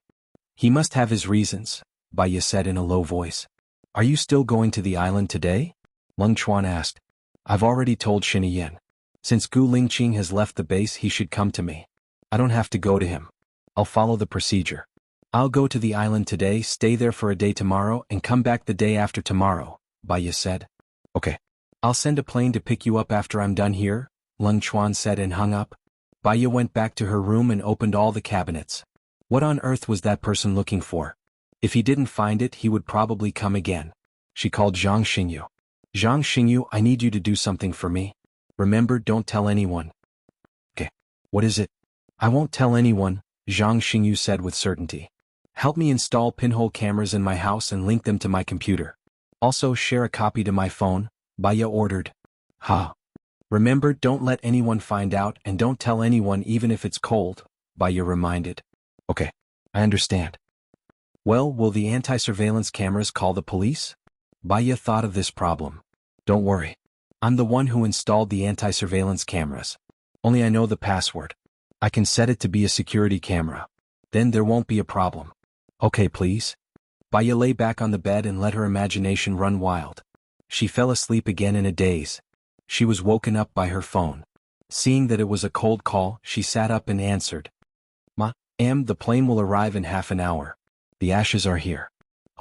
He must have his reasons, Bai Ye said in a low voice. Are you still going to the island today? Leng Chuan asked. I've already told Xianxia. Since Gu Lingqing has left the base, he should come to me. I don't have to go to him. I'll follow the procedure. I'll go to the island today, stay there for a day tomorrow, and come back the day after tomorrow, Bai Ye said. Okay. I'll send a plane to pick you up after I'm done here, Leng Chuan said and hung up. Bai Ye went back to her room and opened all the cabinets. What on earth was that person looking for? If he didn't find it, he would probably come again. She called Zhang Xingyu. Zhang Xingyu, I need you to do something for me. Remember, don't tell anyone. Okay. What is it? I won't tell anyone, Zhang Xingyu said with certainty. Help me install pinhole cameras in my house and link them to my computer. Also share a copy to my phone, Bai Ye ordered. Ha. Remember, don't let anyone find out and don't tell anyone even if it's cold, Bai Ye reminded. Okay. I understand. Well, will the anti-surveillance cameras call the police? Bai Ye thought of this problem. Don't worry. I'm the one who installed the anti-surveillance cameras. Only I know the password. I can set it to be a security camera. Then there won't be a problem. Okay, please. Bai Ye lay back on the bed and let her imagination run wild. She fell asleep again in a daze. She was woken up by her phone. Seeing that it was a cold call, she sat up and answered. Ma'am, the plane will arrive in half an hour. The ashes are here.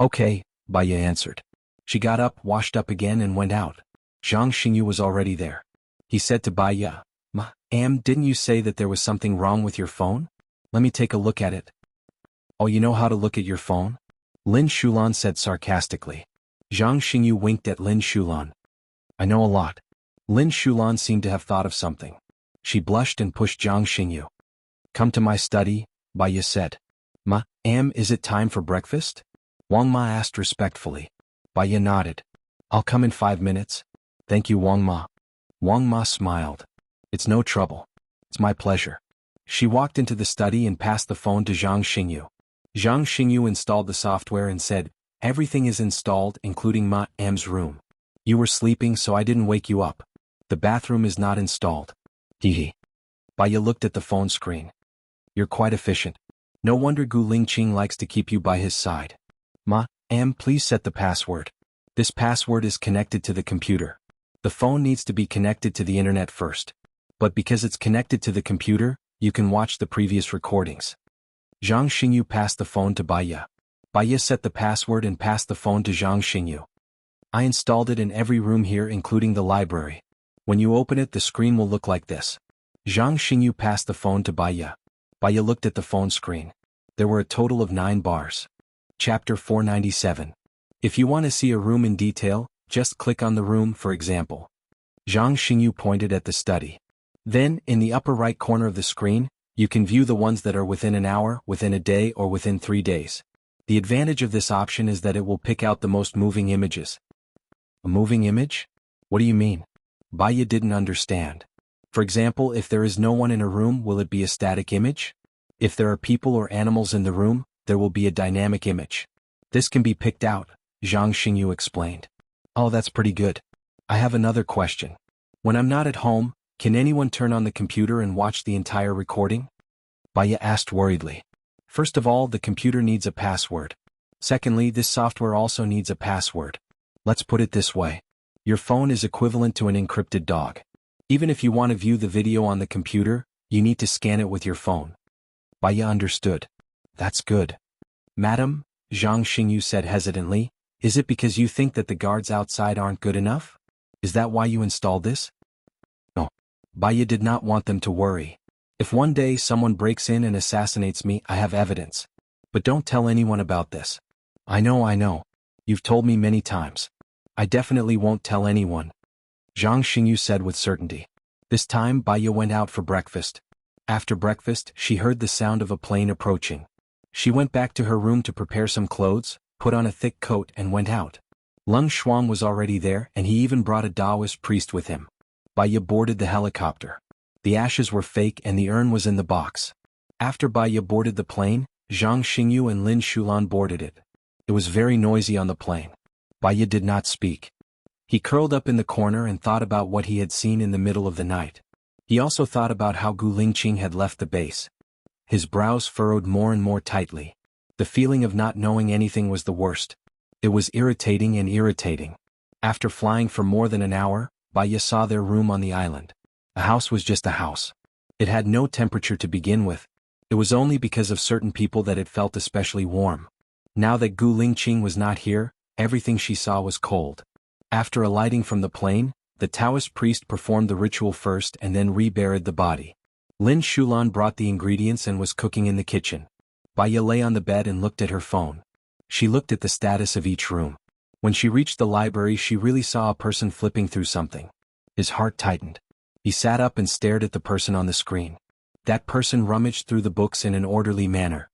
Okay, Bai Ye answered. She got up, washed up again and went out. Zhang Xingyu was already there. He said to Bai Ye, Ma'am, didn't you say that there was something wrong with your phone? Let me take a look at it. Oh, you know how to look at your phone? Lin Shulan said sarcastically. Zhang Xingyu winked at Lin Shulan. I know a lot. Lin Shulan seemed to have thought of something. She blushed and pushed Zhang Xingyu. Come to my study, Bai Ye said. Ma'am, is it time for breakfast? Wang Ma asked respectfully. Bai Ye nodded. I'll come in 5 minutes. Thank you, Wang Ma. Wang Ma smiled. It's no trouble. It's my pleasure. She walked into the study and passed the phone to Zhang Xingyu. Zhang Xingyu installed the software and said, Everything is installed, including Ma'am's room. You were sleeping, so I didn't wake you up. The bathroom is not installed. Hee. Bai Ye looked at the phone screen. You're quite efficient. No wonder Gu Lingqing likes to keep you by his side. Ma'am, please set the password. This password is connected to the computer. The phone needs to be connected to the internet first. But because it's connected to the computer, you can watch the previous recordings. Zhang Xingyu passed the phone to Bai Ye. Bai Ye set the password and passed the phone to Zhang Xingyu. I installed it in every room here, including the library. When you open it, the screen will look like this. Zhang Xingyu passed the phone to Bai Ye. Bai Ye looked at the phone screen. There were a total of 9 bars. Chapter 497. If you want to see a room in detail, just click on the room, for example. Zhang Xingyu pointed at the study. Then, in the upper right corner of the screen, you can view the ones that are within an hour, within a day, or within 3 days. The advantage of this option is that it will pick out the most moving images. A moving image? What do you mean? Bai Ye didn't understand. For example, if there is no one in a room, will it be a static image? If there are people or animals in the room, there will be a dynamic image. This can be picked out, Zhang Xingyu explained. Oh, that's pretty good. I have another question. When I'm not at home, can anyone turn on the computer and watch the entire recording? Bai Ye asked worriedly. First of all, the computer needs a password. Secondly, this software also needs a password. Let's put it this way. Your phone is equivalent to an encrypted dog. Even if you want to view the video on the computer, you need to scan it with your phone. Bai Ye understood. That's good. Madam, Zhang Xingyu said hesitantly, is it because you think that the guards outside aren't good enough? Is that why you installed this? No. Bai Ye did not want them to worry. If one day someone breaks in and assassinates me, I have evidence. But don't tell anyone about this. I know. You've told me many times. I definitely won't tell anyone. Zhang Xingyu said with certainty. This time Bai Ye went out for breakfast. After breakfast, she heard the sound of a plane approaching. She went back to her room to prepare some clothes, put on a thick coat and went out. Leng Shuang was already there and he even brought a Taoist priest with him. Bai Ye boarded the helicopter. The ashes were fake and the urn was in the box. After Bai Ye boarded the plane, Zhang Xingyu and Lin Shulan boarded it. It was very noisy on the plain. Baya did not speak. He curled up in the corner and thought about what he had seen in the middle of the night. He also thought about how Gu Lingqing had left the base. His brows furrowed more and more tightly. The feeling of not knowing anything was the worst. It was irritating and irritating. After flying for more than an hour, Baya saw their room on the island. A house was just a house. It had no temperature to begin with. It was only because of certain people that it felt especially warm. Now that Gu Lingqing was not here, everything she saw was cold. After alighting from the plane, the Taoist priest performed the ritual first and then reburied the body. Lin Shulan brought the ingredients and was cooking in the kitchen. Baya lay on the bed and looked at her phone. She looked at the status of each room. When she reached the library, she really saw a person flipping through something. His heart tightened. He sat up and stared at the person on the screen. That person rummaged through the books in an orderly manner.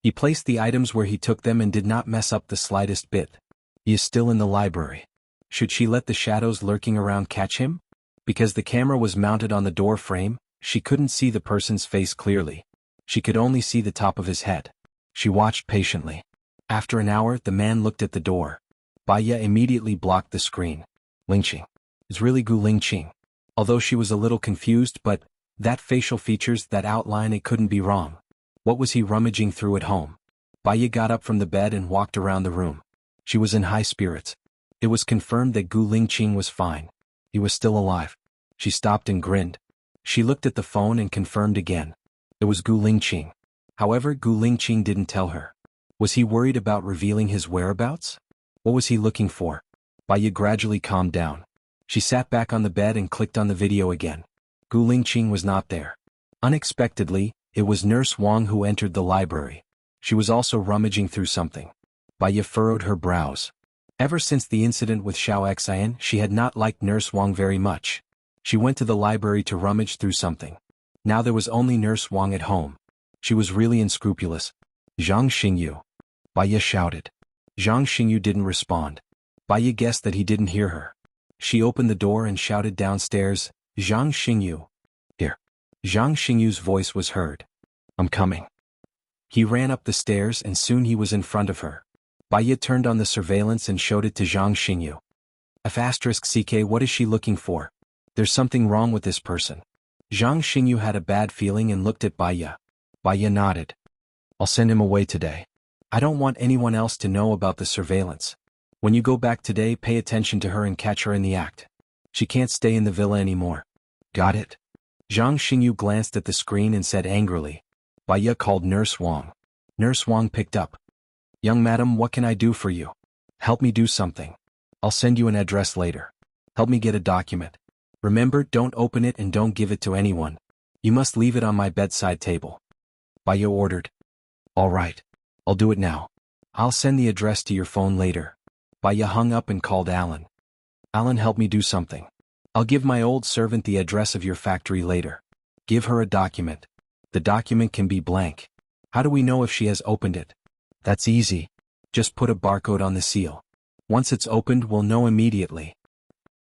He placed the items where he took them and did not mess up the slightest bit. He is still in the library. Should she let the shadows lurking around catch him? Because the camera was mounted on the door frame, she couldn't see the person's face clearly. She could only see the top of his head. She watched patiently. After an hour, the man looked at the door. Baya immediately blocked the screen. Lingqing. It's really Gu Lingqing. Although she was a little confused, but that facial features, that outline, it couldn't be wrong. What was he rummaging through at home? Baya got up from the bed and walked around the room. She was in high spirits. It was confirmed that Gu Lingqing was fine. He was still alive. She stopped and grinned. She looked at the phone and confirmed again. It was Gu Lingqing. However, Gu Lingqing didn't tell her. Was he worried about revealing his whereabouts? What was he looking for? Baya gradually calmed down. She sat back on the bed and clicked on the video again. Gu Lingqing was not there. Unexpectedly, it was Nurse Wang who entered the library. She was also rummaging through something. Baya furrowed her brows. Ever since the incident with xianxia, she had not liked Nurse Wang very much. She went to the library to rummage through something. Now there was only Nurse Wang at home. She was really unscrupulous. Zhang Xingyu. Baya shouted. Zhang Xingyu didn't respond. Baya guessed that he didn't hear her. She opened the door and shouted downstairs, Zhang Xingyu. Here. Zhang Xingyu's voice was heard. I'm coming. He ran up the stairs and soon he was in front of her. Baya turned on the surveillance and showed it to Zhang Xingyu. F***CK, what is she looking for? There's something wrong with this person. Zhang Xingyu had a bad feeling and looked at Baya. Baya nodded. I'll send him away today. I don't want anyone else to know about the surveillance. When you go back today, pay attention to her and catch her in the act. She can't stay in the villa anymore. Got it? Zhang Xingyu glanced at the screen and said angrily. Baya called Nurse Wang. Nurse Wang picked up. Young madam, what can I do for you? Help me do something. I'll send you an address later. Help me get a document. Remember, don't open it and don't give it to anyone. You must leave it on my bedside table. Baya ordered. All right. I'll do it now. I'll send the address to your phone later. Baya hung up and called Alan. Alan, help me do something. I'll give my old servant the address of your factory later. Give her a document. The document can be blank. How do we know if she has opened it? That's easy. Just put a barcode on the seal. Once it's opened, we'll know immediately.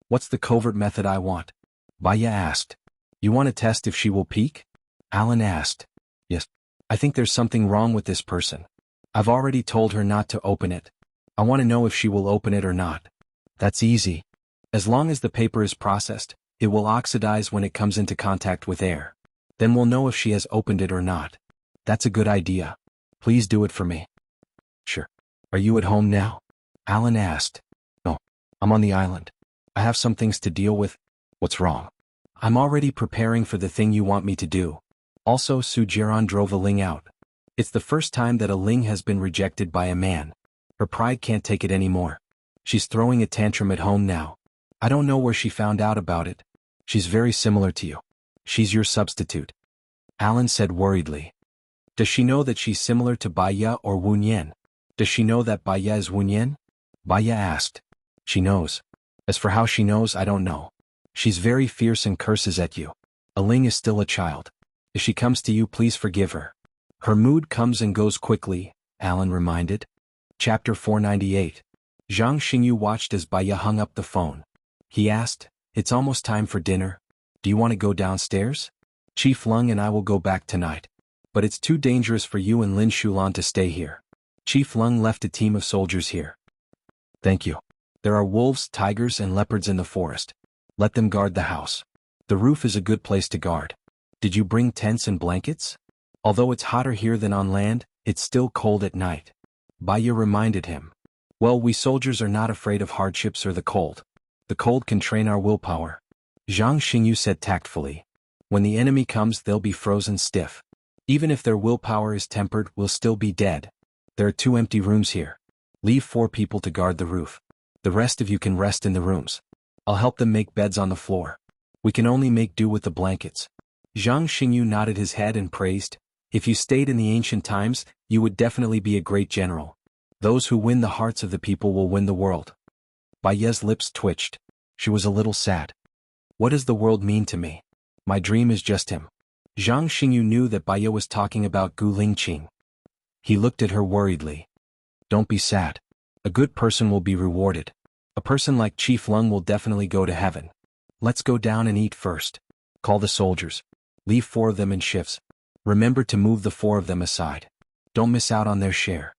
What's the covert method I want? Baya asked. You want to test if she will peek? Alan asked. Yes. I think there's something wrong with this person. I've already told her not to open it. I want to know if she will open it or not. That's easy. As long as the paper is processed, it will oxidize when it comes into contact with air. Then we'll know if she has opened it or not. That's a good idea. Please do it for me. Sure. Are you at home now? Alan asked. No. I'm on the island. I have some things to deal with. What's wrong? I'm already preparing for the thing you want me to do. Also, Su Jiran drove a Ling out. It's the first time that a Ling has been rejected by a man. Her pride can't take it anymore. She's throwing a tantrum at home now. I don't know where she found out about it. She's very similar to you. She's your substitute. Alan said worriedly. Does she know that she's similar to Baya or Wunyan? Does she know that Baya is Wunyan? Baya asked. She knows. As for how she knows, I don't know. She's very fierce and curses at you. A Ling is still a child. If she comes to you, please forgive her. Her mood comes and goes quickly, Alan reminded. Chapter 498. Zhang Xingyu watched as Baya hung up the phone. He asked, It's almost time for dinner. Do you want to go downstairs? Chief Lung and I will go back tonight. But it's too dangerous for you and Lin Shulan to stay here. Chief Lung left a team of soldiers here. Thank you. There are wolves, tigers, and leopards in the forest. Let them guard the house. The roof is a good place to guard. Did you bring tents and blankets? Although it's hotter here than on land, it's still cold at night. Baya reminded him. Well, we soldiers are not afraid of hardships or the cold. The cold can train our willpower. Zhang Xingyu said tactfully. When the enemy comes, they'll be frozen stiff. Even if their willpower is tempered, we'll still be dead. There are 2 empty rooms here. Leave 4 people to guard the roof. The rest of you can rest in the rooms. I'll help them make beds on the floor. We can only make do with the blankets. Zhang Xingyu nodded his head and praised. If you stayed in the ancient times, you would definitely be a great general. Those who win the hearts of the people will win the world. Baya's lips twitched. She was a little sad. What does the world mean to me? My dream is just him. Zhang Xingyu knew that Baya was talking about Gu Lingqing. He looked at her worriedly. Don't be sad. A good person will be rewarded. A person like Chief Lung will definitely go to heaven. Let's go down and eat first. Call the soldiers. Leave 4 of them in shifts. Remember to move the 4 of them aside. Don't miss out on their share.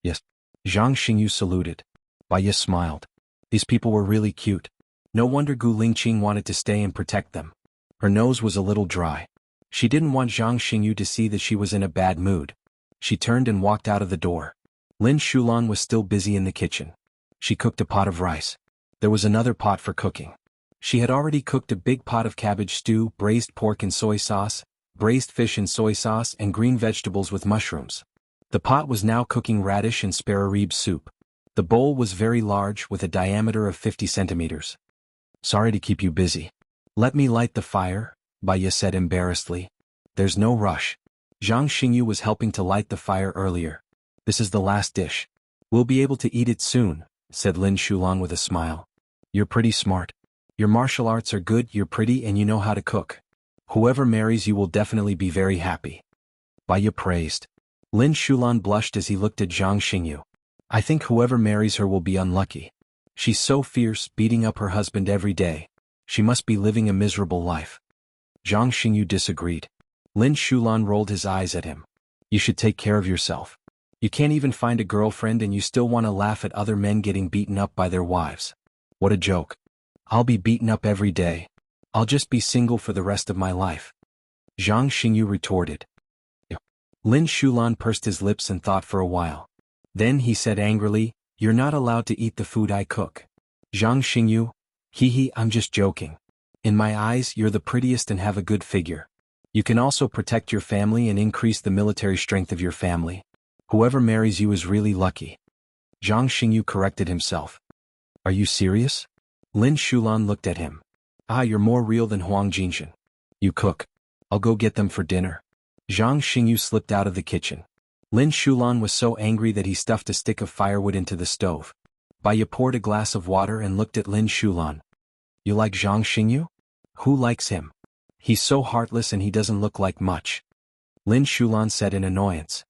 Yes. Zhang Xingyu saluted. Baya smiled. These people were really cute. No wonder Gu Lingqing wanted to stay and protect them. Her nose was a little dry. She didn't want Zhang Xingyu to see that she was in a bad mood. She turned and walked out of the door. Lin Shulan was still busy in the kitchen. She cooked a pot of rice. There was another pot for cooking. She had already cooked a big pot of cabbage stew, braised pork and soy sauce, braised fish and soy sauce, and green vegetables with mushrooms. The pot was now cooking radish and spare rib soup. The bowl was very large with a diameter of 50 centimeters. Sorry to keep you busy. Let me light the fire, Baya said embarrassedly. There's no rush. Zhang Xingyu was helping to light the fire earlier. This is the last dish. We'll be able to eat it soon, said Lin Shulan with a smile. You're pretty smart. Your martial arts are good, you're pretty, and you know how to cook. Whoever marries you will definitely be very happy. Baya praised. Lin Shulan blushed as he looked at Zhang Xingyu. I think whoever marries her will be unlucky. She's so fierce, beating up her husband every day. She must be living a miserable life. Zhang Xingyu disagreed. Lin Shulan rolled his eyes at him. You should take care of yourself. You can't even find a girlfriend and you still want to laugh at other men getting beaten up by their wives. What a joke. I'll be beaten up every day. I'll just be single for the rest of my life. Zhang Xingyu retorted. Lin Shulan pursed his lips and thought for a while. Then he said angrily, You're not allowed to eat the food I cook. Zhang Xingyu, I'm just joking. In my eyes, you're the prettiest and have a good figure. You can also protect your family and increase the military strength of your family. Whoever marries you is really lucky. Zhang Xingyu corrected himself. Are you serious? Lin Shulan looked at him. You're more real than Huang Jinshan. You cook. I'll go get them for dinner. Zhang Xingyu slipped out of the kitchen. Lin Shulan was so angry that he stuffed a stick of firewood into the stove. Baya poured a glass of water and looked at Lin Shulan. You like Zhang Xingyu? Who likes him? He's so heartless and he doesn't look like much. Lin Shulan said in annoyance.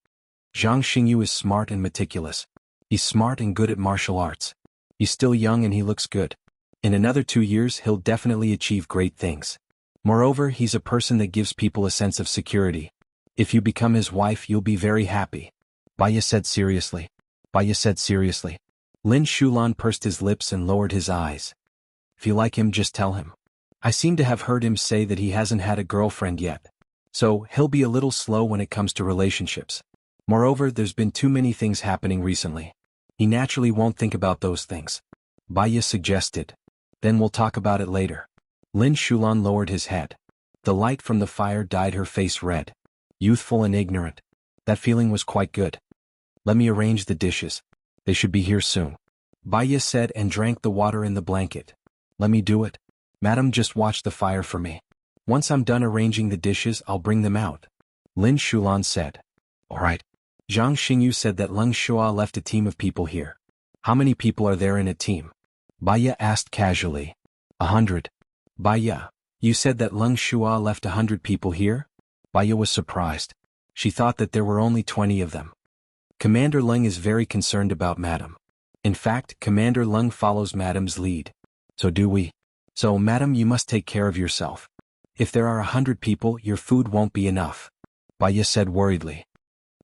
Zhang Xingyu is smart and meticulous. He's smart and good at martial arts. He's still young and he looks good. In another 2 years he'll definitely achieve great things. Moreover, he's a person that gives people a sense of security. If you become his wife, you'll be very happy. Baya said seriously. Lin Shulan pursed his lips and lowered his eyes. If you like him, just tell him. I seem to have heard him say that he hasn't had a girlfriend yet. So, he'll be a little slow when it comes to relationships. Moreover, there's been too many things happening recently. He naturally won't think about those things. Baya suggested. Then we'll talk about it later. Lin Shulan lowered his head. The light from the fire dyed her face red. Youthful and ignorant. That feeling was quite good. Let me arrange the dishes. They should be here soon. Baya said and drank the water in the blanket. Let me do it. Madam, just watch the fire for me. Once I'm done arranging the dishes, I'll bring them out. Lin Shulan said. All right. Zhang Xingyu said that Leng Shua left a team of people here. How many people are there in a team? Baya asked casually. 100. Baya, you said that Leng Shua left 100 people here? Baya was surprised. She thought that there were only 20 of them. Commander Leng is very concerned about Madam. In fact, Commander Leng follows Madam's lead. So do we. So, Madam, you must take care of yourself. If there are 100 people, your food won't be enough. Baya said worriedly.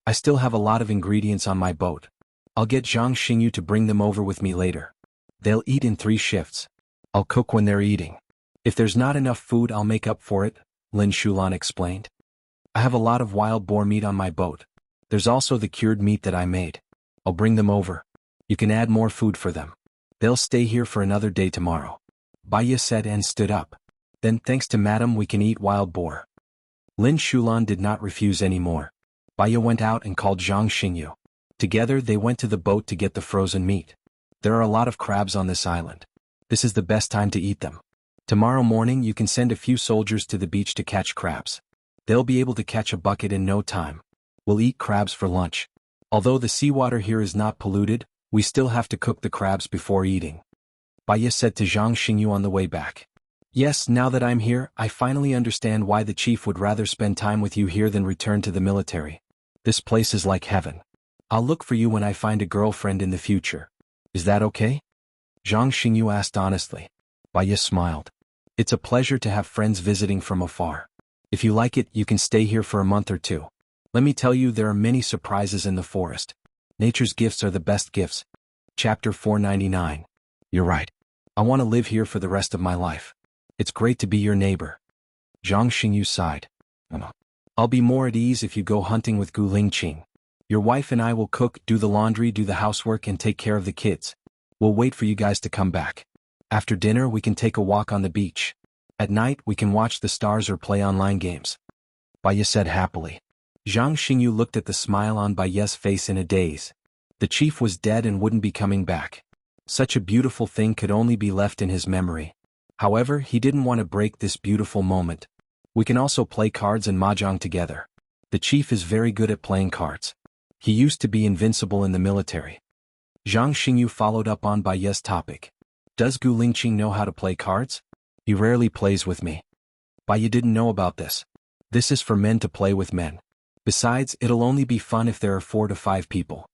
I still have a lot of ingredients on my boat. I'll get Zhang Xingyu to bring them over with me later. They'll eat in 3 shifts. I'll cook when they're eating. If there's not enough food, I'll make up for it, Lin Shulan explained. I have a lot of wild boar meat on my boat. There's also the cured meat that I made. I'll bring them over. You can add more food for them. They'll stay here for another day tomorrow. Baiya said and stood up. Then, thanks to Madam, we can eat wild boar. Lin Shulan did not refuse anymore. Baiya went out and called Zhang Xingyu. Together they went to the boat to get the frozen meat. There are a lot of crabs on this island. This is the best time to eat them. Tomorrow morning you can send a few soldiers to the beach to catch crabs. They'll be able to catch a bucket in no time. We'll eat crabs for lunch. Although the seawater here is not polluted, we still have to cook the crabs before eating. Baiya said to Zhang Xingyu on the way back. Yes, now that I'm here, I finally understand why the chief would rather spend time with you here than return to the military. This place is like heaven. I'll look for you when I find a girlfriend in the future. Is that okay? Zhang Xingyu asked honestly. Baiya smiled. It's a pleasure to have friends visiting from afar. If you like it, you can stay here for a month or 2. Let me tell you, there are many surprises in the forest. Nature's gifts are the best gifts. Chapter 499. You're right. I want to live here for the rest of my life. It's great to be your neighbor. Zhang Xingyu sighed. I'll be more at ease if you go hunting with Gu Lingqing. Your wife and I will cook, do the laundry, do the housework, and take care of the kids. We'll wait for you guys to come back. After dinner we can take a walk on the beach. At night we can watch the stars or play online games. Baiya said happily. Zhang Xingyu looked at the smile on Baiya's face in a daze. The chief was dead and wouldn't be coming back. Such a beautiful thing could only be left in his memory. However, he didn't want to break this beautiful moment. We can also play cards and mahjong together. The chief is very good at playing cards. He used to be invincible in the military. Zhang Xingyu followed up on Baiya's topic. Does Gu Lingqing know how to play cards? He rarely plays with me. Baiya didn't know about this. This is for men to play with men. Besides, it'll only be fun if there are 4 to 5 people.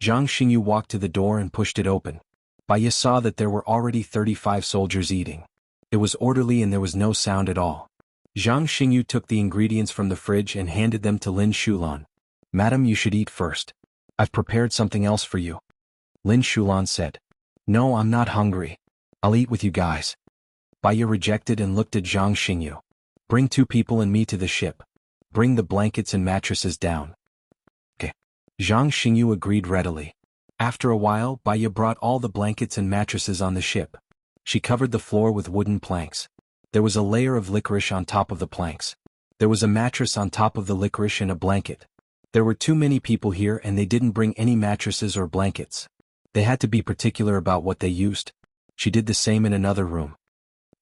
Zhang Xingyu walked to the door and pushed it open. Baiya saw that there were already 35 soldiers eating. It was orderly and there was no sound at all. Zhang Xingyu took the ingredients from the fridge and handed them to Lin Shulan. Madam, you should eat first. I've prepared something else for you. Lin Shulan said. No, I'm not hungry. I'll eat with you guys. Baiya rejected and looked at Zhang Xingyu. Bring 2 people and me to the ship. Bring the blankets and mattresses down. Okay. Zhang Xingyu agreed readily. After a while, Baiya brought all the blankets and mattresses on the ship. She covered the floor with wooden planks. There was a layer of licorice on top of the planks. There was a mattress on top of the licorice and a blanket. There were too many people here and they didn't bring any mattresses or blankets. They had to be particular about what they used. She did the same in another room.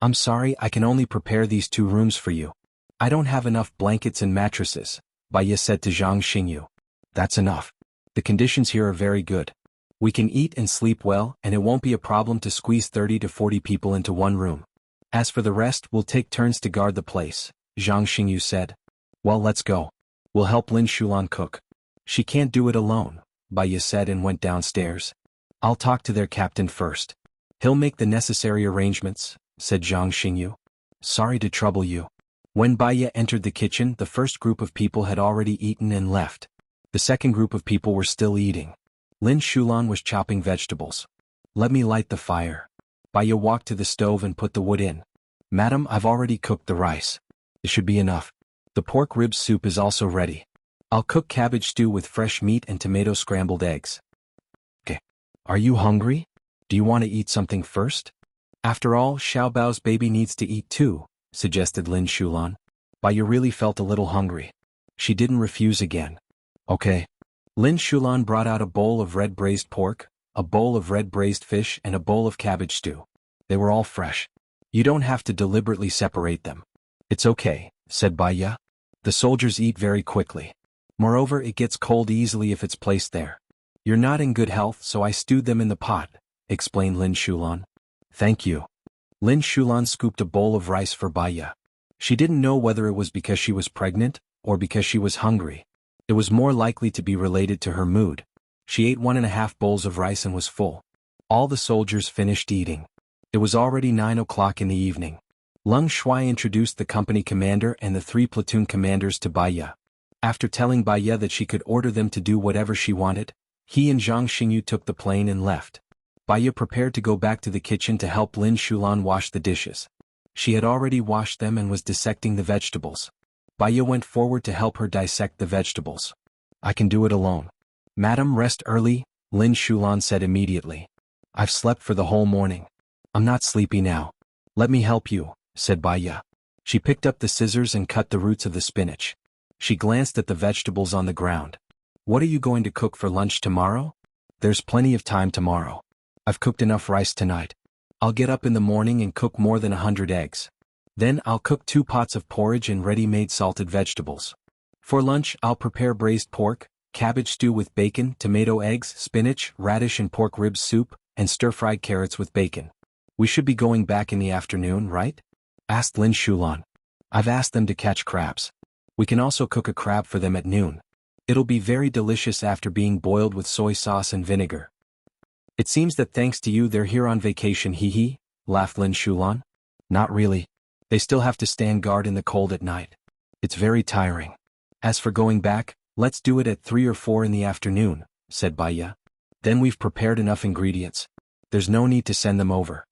I'm sorry, I can only prepare these 2 rooms for you. I don't have enough blankets and mattresses, Baiya said to Zhang Xingyu. That's enough. The conditions here are very good. We can eat and sleep well, and it won't be a problem to squeeze 30 to 40 people into one room. As for the rest, we'll take turns to guard the place, Zhang Xingyu said. Well, let's go. We'll help Lin Shulan cook. She can't do it alone, Baiya said and went downstairs. I'll talk to their captain first. He'll make the necessary arrangements, said Zhang Xingyu. Sorry to trouble you. When Baiya entered the kitchen, the first group of people had already eaten and left. The second group of people were still eating. Lin Shulan was chopping vegetables. Let me light the fire. Baiya walked to the stove and put the wood in. Madam, I've already cooked the rice. It should be enough. The pork rib soup is also ready. I'll cook cabbage stew with fresh meat and tomato scrambled eggs. Okay. Are you hungry? Do you want to eat something first? After all, Xiaobao's baby needs to eat too, suggested Lin Shulan. Baiya really felt a little hungry. She didn't refuse again. Okay. Lin Shulan brought out a bowl of red braised pork, a bowl of red braised fish and a bowl of cabbage stew. They were all fresh. You don't have to deliberately separate them. It's okay, said Baiya. The soldiers eat very quickly. Moreover, it gets cold easily if it's placed there. You're not in good health, so I stewed them in the pot, explained Lin Shulan. Thank you. Lin Shulan scooped a bowl of rice for Baiya. She didn't know whether it was because she was pregnant, or because she was hungry. It was more likely to be related to her mood. She ate 1.5 bowls of rice and was full. All the soldiers finished eating. It was already 9 o'clock in the evening. Leng Shuai introduced the company commander and the 3 platoon commanders to Baiya. After telling Baya that she could order them to do whatever she wanted, he and Zhang Xingyu took the plane and left. Baya prepared to go back to the kitchen to help Lin Shulan wash the dishes. She had already washed them and was dissecting the vegetables. Baya went forward to help her dissect the vegetables. I can do it alone. Madam, rest early, Lin Shulan said immediately. I've slept for the whole morning. I'm not sleepy now. Let me help you, said Baya. She picked up the scissors and cut the roots of the spinach. She glanced at the vegetables on the ground. What are you going to cook for lunch tomorrow? There's plenty of time tomorrow. I've cooked enough rice tonight. I'll get up in the morning and cook more than 100 eggs. Then I'll cook 2 pots of porridge and ready-made salted vegetables. For lunch, I'll prepare braised pork, cabbage stew with bacon, tomato eggs, spinach, radish and pork ribs soup, and stir-fried carrots with bacon. We should be going back in the afternoon, right? Asked Lin Shulan. I've asked them to catch crabs. We can also cook a crab for them at noon. It'll be very delicious after being boiled with soy sauce and vinegar. It seems that thanks to you they're here on vacation, hee, laughed Lin Shulan. Not really. They still have to stand guard in the cold at night. It's very tiring. As for going back, let's do it at 3 or 4 in the afternoon, said Baya. Then we've prepared enough ingredients. There's no need to send them over.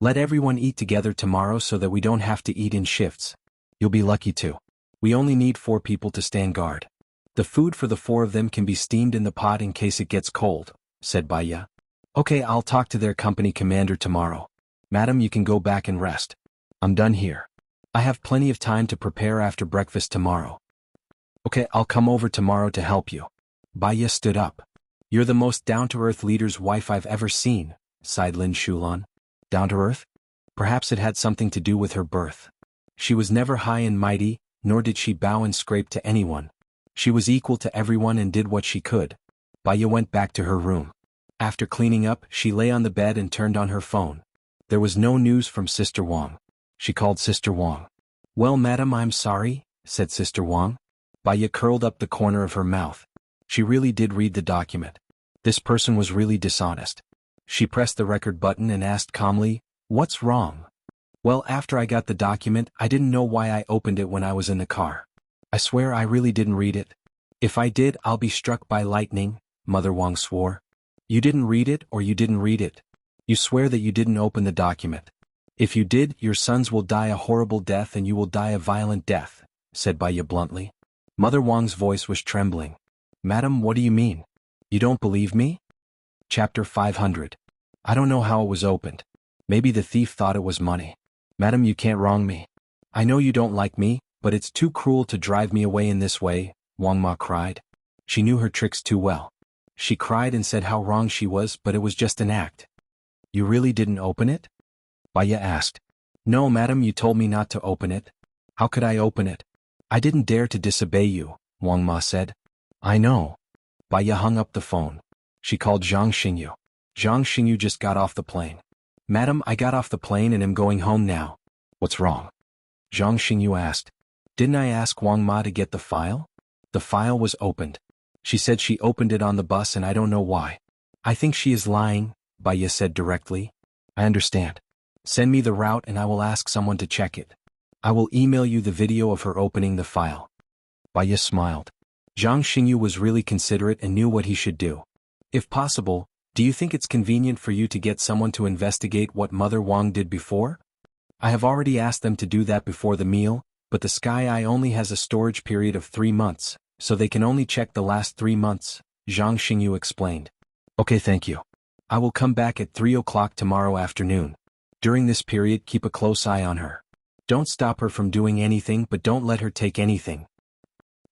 Let everyone eat together tomorrow so that we don't have to eat in shifts. You'll be lucky too. We only need 4 people to stand guard. The food for the 4 of them can be steamed in the pot in case it gets cold, said Baya. Okay, I'll talk to their company commander tomorrow. Madam, you can go back and rest. I'm done here. I have plenty of time to prepare after breakfast tomorrow. Okay, I'll come over tomorrow to help you. Baya stood up. You're the most down-to-earth leader's wife I've ever seen, sighed Lin Shulan. Down-to-earth? Perhaps it had something to do with her birth. She was never high and mighty, nor did she bow and scrape to anyone. She was equal to everyone and did what she could. Baya went back to her room. After cleaning up, she lay on the bed and turned on her phone. There was no news from Sister Wang. She called Sister Wang. Well, madam, I'm sorry, said Sister Wang. Baya curled up the corner of her mouth. She really did read the document. This person was really dishonest. She pressed the record button and asked calmly, What's wrong? Well, after I got the document, I didn't know why I opened it when I was in the car. I swear I really didn't read it. If I did, I'll be struck by lightning, Mother Wang swore. You didn't read it or you didn't read it. You swear that you didn't open the document. If you did, your sons will die a horrible death and you will die a violent death, said Baya bluntly. Mother Wang's voice was trembling. Madam, what do you mean? You don't believe me? Chapter 500. I don't know how it was opened. Maybe the thief thought it was money. Madam, you can't wrong me. I know you don't like me, but it's too cruel to drive me away in this way, Wang Ma cried. She knew her tricks too well. She cried and said how wrong she was, but it was just an act. You really didn't open it? Baya asked. No, madam, you told me not to open it. How could I open it? I didn't dare to disobey you, Wang Ma said. I know. Baya hung up the phone. She called Zhang Xingyu. Zhang Xingyu just got off the plane. Madam, I got off the plane and am going home now. What's wrong? Zhang Xingyu asked. Didn't I ask Wang Ma to get the file? The file was opened. She said she opened it on the bus and I don't know why. I think she is lying, Baya said directly. I understand. Send me the route and I will ask someone to check it. I will email you the video of her opening the file. Baya smiled. Zhang Xingyu was really considerate and knew what he should do. If possible, do you think it's convenient for you to get someone to investigate what Mother Wang did before? I have already asked them to do that before the meal, but the Sky Eye only has a storage period of 3 months, so they can only check the last 3 months, Zhang Xingyu explained. Okay, thank you. I will come back at 3 o'clock tomorrow afternoon. During this period, keep a close eye on her. Don't stop her from doing anything, but don't let her take anything.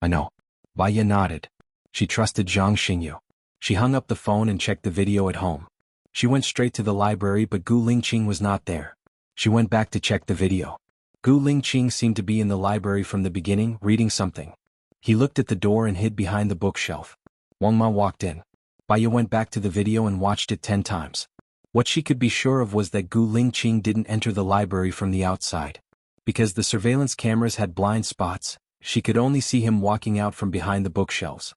I know. Baya nodded. She trusted Zhang Xingyu. She hung up the phone and checked the video at home. She went straight to the library, but Gu Lingqing was not there. She went back to check the video. Gu Lingqing seemed to be in the library from the beginning, reading something. He looked at the door and hid behind the bookshelf. Wang Ma walked in. Baya went back to the video and watched it 10 times. What she could be sure of was that Gu Lingqing didn't enter the library from the outside. Because the surveillance cameras had blind spots, she could only see him walking out from behind the bookshelves.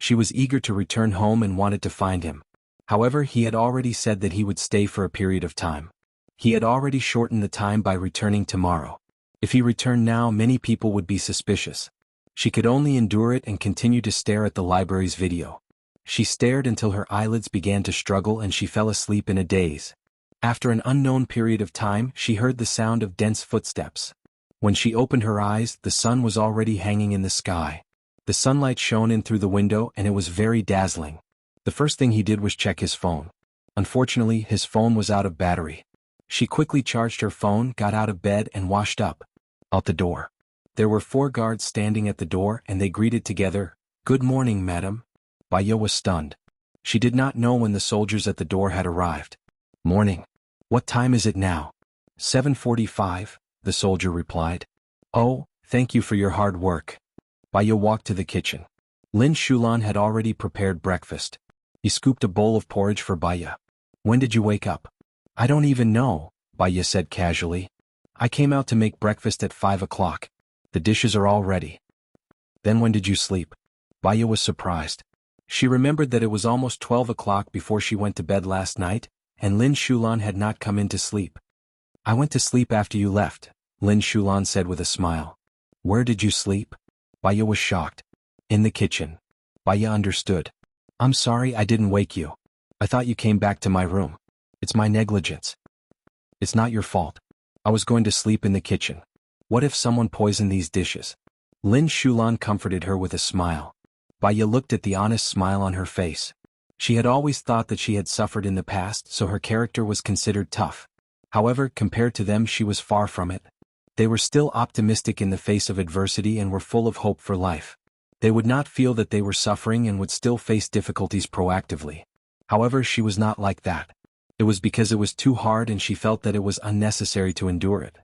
She was eager to return home and wanted to find him. However, he had already said that he would stay for a period of time. He had already shortened the time by returning tomorrow. If he returned now, many people would be suspicious. She could only endure it and continue to stare at the library's video. She stared until her eyelids began to struggle and she fell asleep in a daze. After an unknown period of time, she heard the sound of dense footsteps. When she opened her eyes, the sun was already hanging in the sky. The sunlight shone in through the window and it was very dazzling. The first thing he did was check his phone. Unfortunately, his phone was out of battery. She quickly charged her phone, got out of bed and washed up. Out the door. There were 4 guards standing at the door and they greeted together, "Good morning, madam." Baya was stunned. She did not know when the soldiers at the door had arrived. "Morning. What time is it now?" 7:45, the soldier replied. "Oh, thank you for your hard work." Baya walked to the kitchen. Lin Shulan had already prepared breakfast. He scooped a bowl of porridge for Baya. "When did you wake up?" "I don't even know," Baya said casually. "I came out to make breakfast at 5 o'clock. The dishes are all ready." "Then when did you sleep?" Baya was surprised. She remembered that it was almost 12 o'clock before she went to bed last night, and Lin Shulan had not come in to sleep. "I went to sleep after you left," Lin Shulan said with a smile. "Where did you sleep?" Baya was shocked. "In the kitchen." Baya understood. "I'm sorry I didn't wake you. I thought you came back to my room. It's my negligence." "It's not your fault. I was going to sleep in the kitchen. What if someone poisoned these dishes?" Lin Shulan comforted her with a smile. Baya looked at the honest smile on her face. She had always thought that she had suffered in the past, so her character was considered tough. However, compared to them she was far from it. They were still optimistic in the face of adversity and were full of hope for life. They would not feel that they were suffering and would still face difficulties proactively. However, she was not like that. It was because it was too hard and she felt that it was unnecessary to endure it.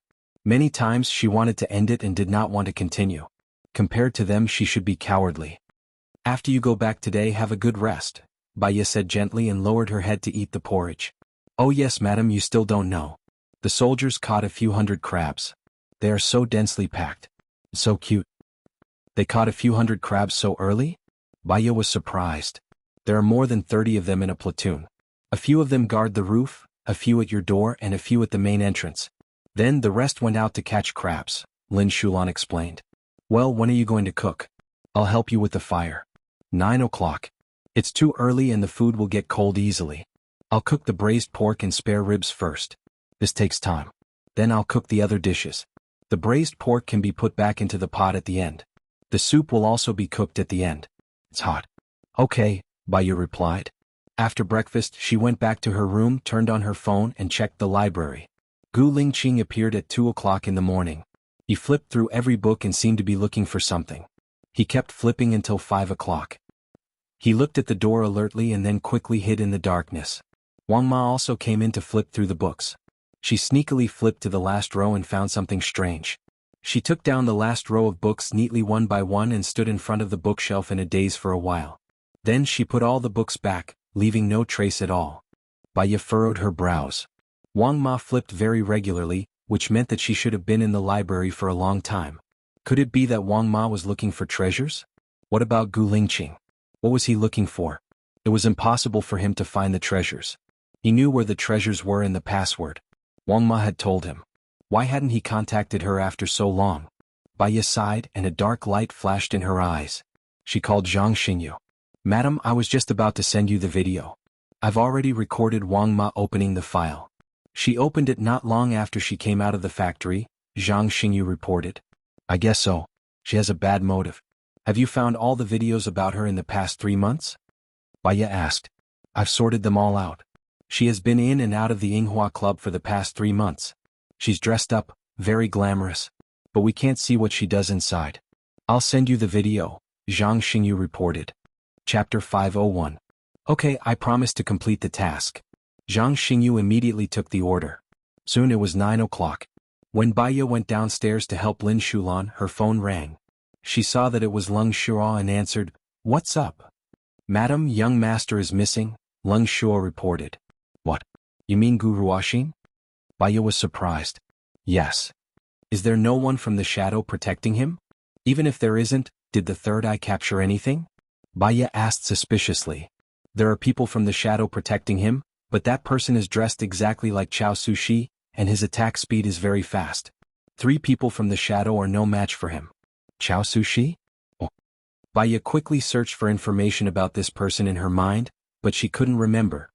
Many times she wanted to end it and did not want to continue. Compared to them she should be cowardly. "After you go back today, have a good rest," Baya said gently and lowered her head to eat the porridge. "Oh yes, madam, you still don't know. The soldiers caught a few hundred crabs. They are so densely packed. So cute." "They caught a few hundred crabs so early?" Baya was surprised. "There are more than 30 of them in a platoon. A few of them guard the roof, a few at your door and a few at the main entrance. Then the rest went out to catch crabs," Lin Shulan explained. "Well, when are you going to cook?" "I'll help you with the fire." 9 o'clock. "It's too early and the food will get cold easily. I'll cook the braised pork and spare ribs first. This takes time. Then I'll cook the other dishes. The braised pork can be put back into the pot at the end. The soup will also be cooked at the end. It's hot." "Okay," Baya replied. After breakfast, she went back to her room, turned on her phone and checked the library. Gu Lingqing appeared at 2 o'clock in the morning. He flipped through every book and seemed to be looking for something. He kept flipping until 5 o'clock. He looked at the door alertly and then quickly hid in the darkness. Wang Ma also came in to flip through the books. She sneakily flipped to the last row and found something strange. She took down the last row of books neatly one by one and stood in front of the bookshelf in a daze for a while. Then she put all the books back, leaving no trace at all. Baya furrowed her brows. Wang Ma flipped very regularly, which meant that she should have been in the library for a long time. Could it be that Wang Ma was looking for treasures? What about Gu Lingqing? What was he looking for? It was impossible for him to find the treasures. He knew where the treasures were in the password. Wang Ma had told him. Why hadn't he contacted her after so long? Baya sighed and a dark light flashed in her eyes. She called Zhang Xingyu. "Madam, I was just about to send you the video. I've already recorded Wang Ma opening the file." "She opened it not long after she came out of the factory," Zhang Xingyu reported. "I guess so. She has a bad motive. Have you found all the videos about her in the past 3 months?" Baya asked. "I've sorted them all out. She has been in and out of the Yinghua Club for the past 3 months. She's dressed up, very glamorous. But we can't see what she does inside." "I'll send you the video," Zhang Xingyu reported. Chapter 501. "Okay, I promise to complete the task." Zhang Xingyu immediately took the order. Soon it was 9 o'clock. When Baya went downstairs to help Lin Shulan, her phone rang. She saw that it was Leng Shuo and answered, "What's up?" "Madam, young master is missing," Leng Shuo reported. "What? You mean Gu Ruoxin?" Baya was surprised. "Yes. Is there no one from the shadow protecting him? Even if there isn't, did the third eye capture anything?" Baya asked suspiciously. "There are people from the shadow protecting him, but that person is dressed exactly like Chao Sushi, and his attack speed is very fast. 3 people from the shadow are no match for him." "Chao Sushi?" Baya quickly searched for information about this person in her mind, but she couldn't remember.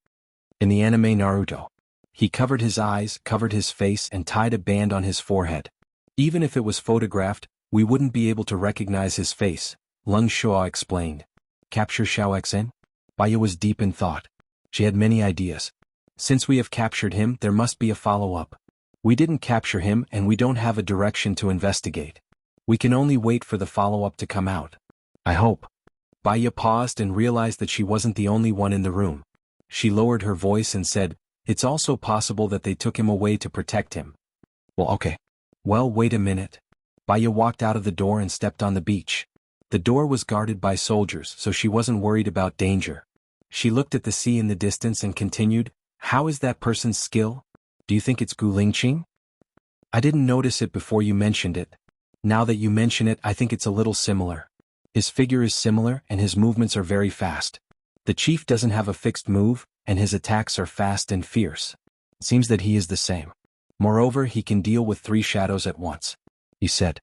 In the anime Naruto, he covered his eyes, covered his face, and tied a band on his forehead. Even if it was photographed, we wouldn't be able to recognize his face, Lung Shuo explained. Capture Xiaoxin? Baya was deep in thought. She had many ideas. Since we have captured him, there must be a follow-up. We didn't capture him and we don't have a direction to investigate. We can only wait for the follow-up to come out. I hope. Baya paused and realized that she wasn't the only one in the room. She lowered her voice and said, "It's also possible that they took him away to protect him." Well, okay. Well, wait a minute. Baya walked out of the door and stepped on the beach. The door was guarded by soldiers, so she wasn't worried about danger. She looked at the sea in the distance and continued, "How is that person's skill? Do you think it's Gu Lingqing? I didn't notice it before you mentioned it. Now that you mention it, I think it's a little similar. His figure is similar and his movements are very fast. The chief doesn't have a fixed move, and his attacks are fast and fierce. Seems that he is the same. Moreover, he can deal with 3 shadows at once." He said.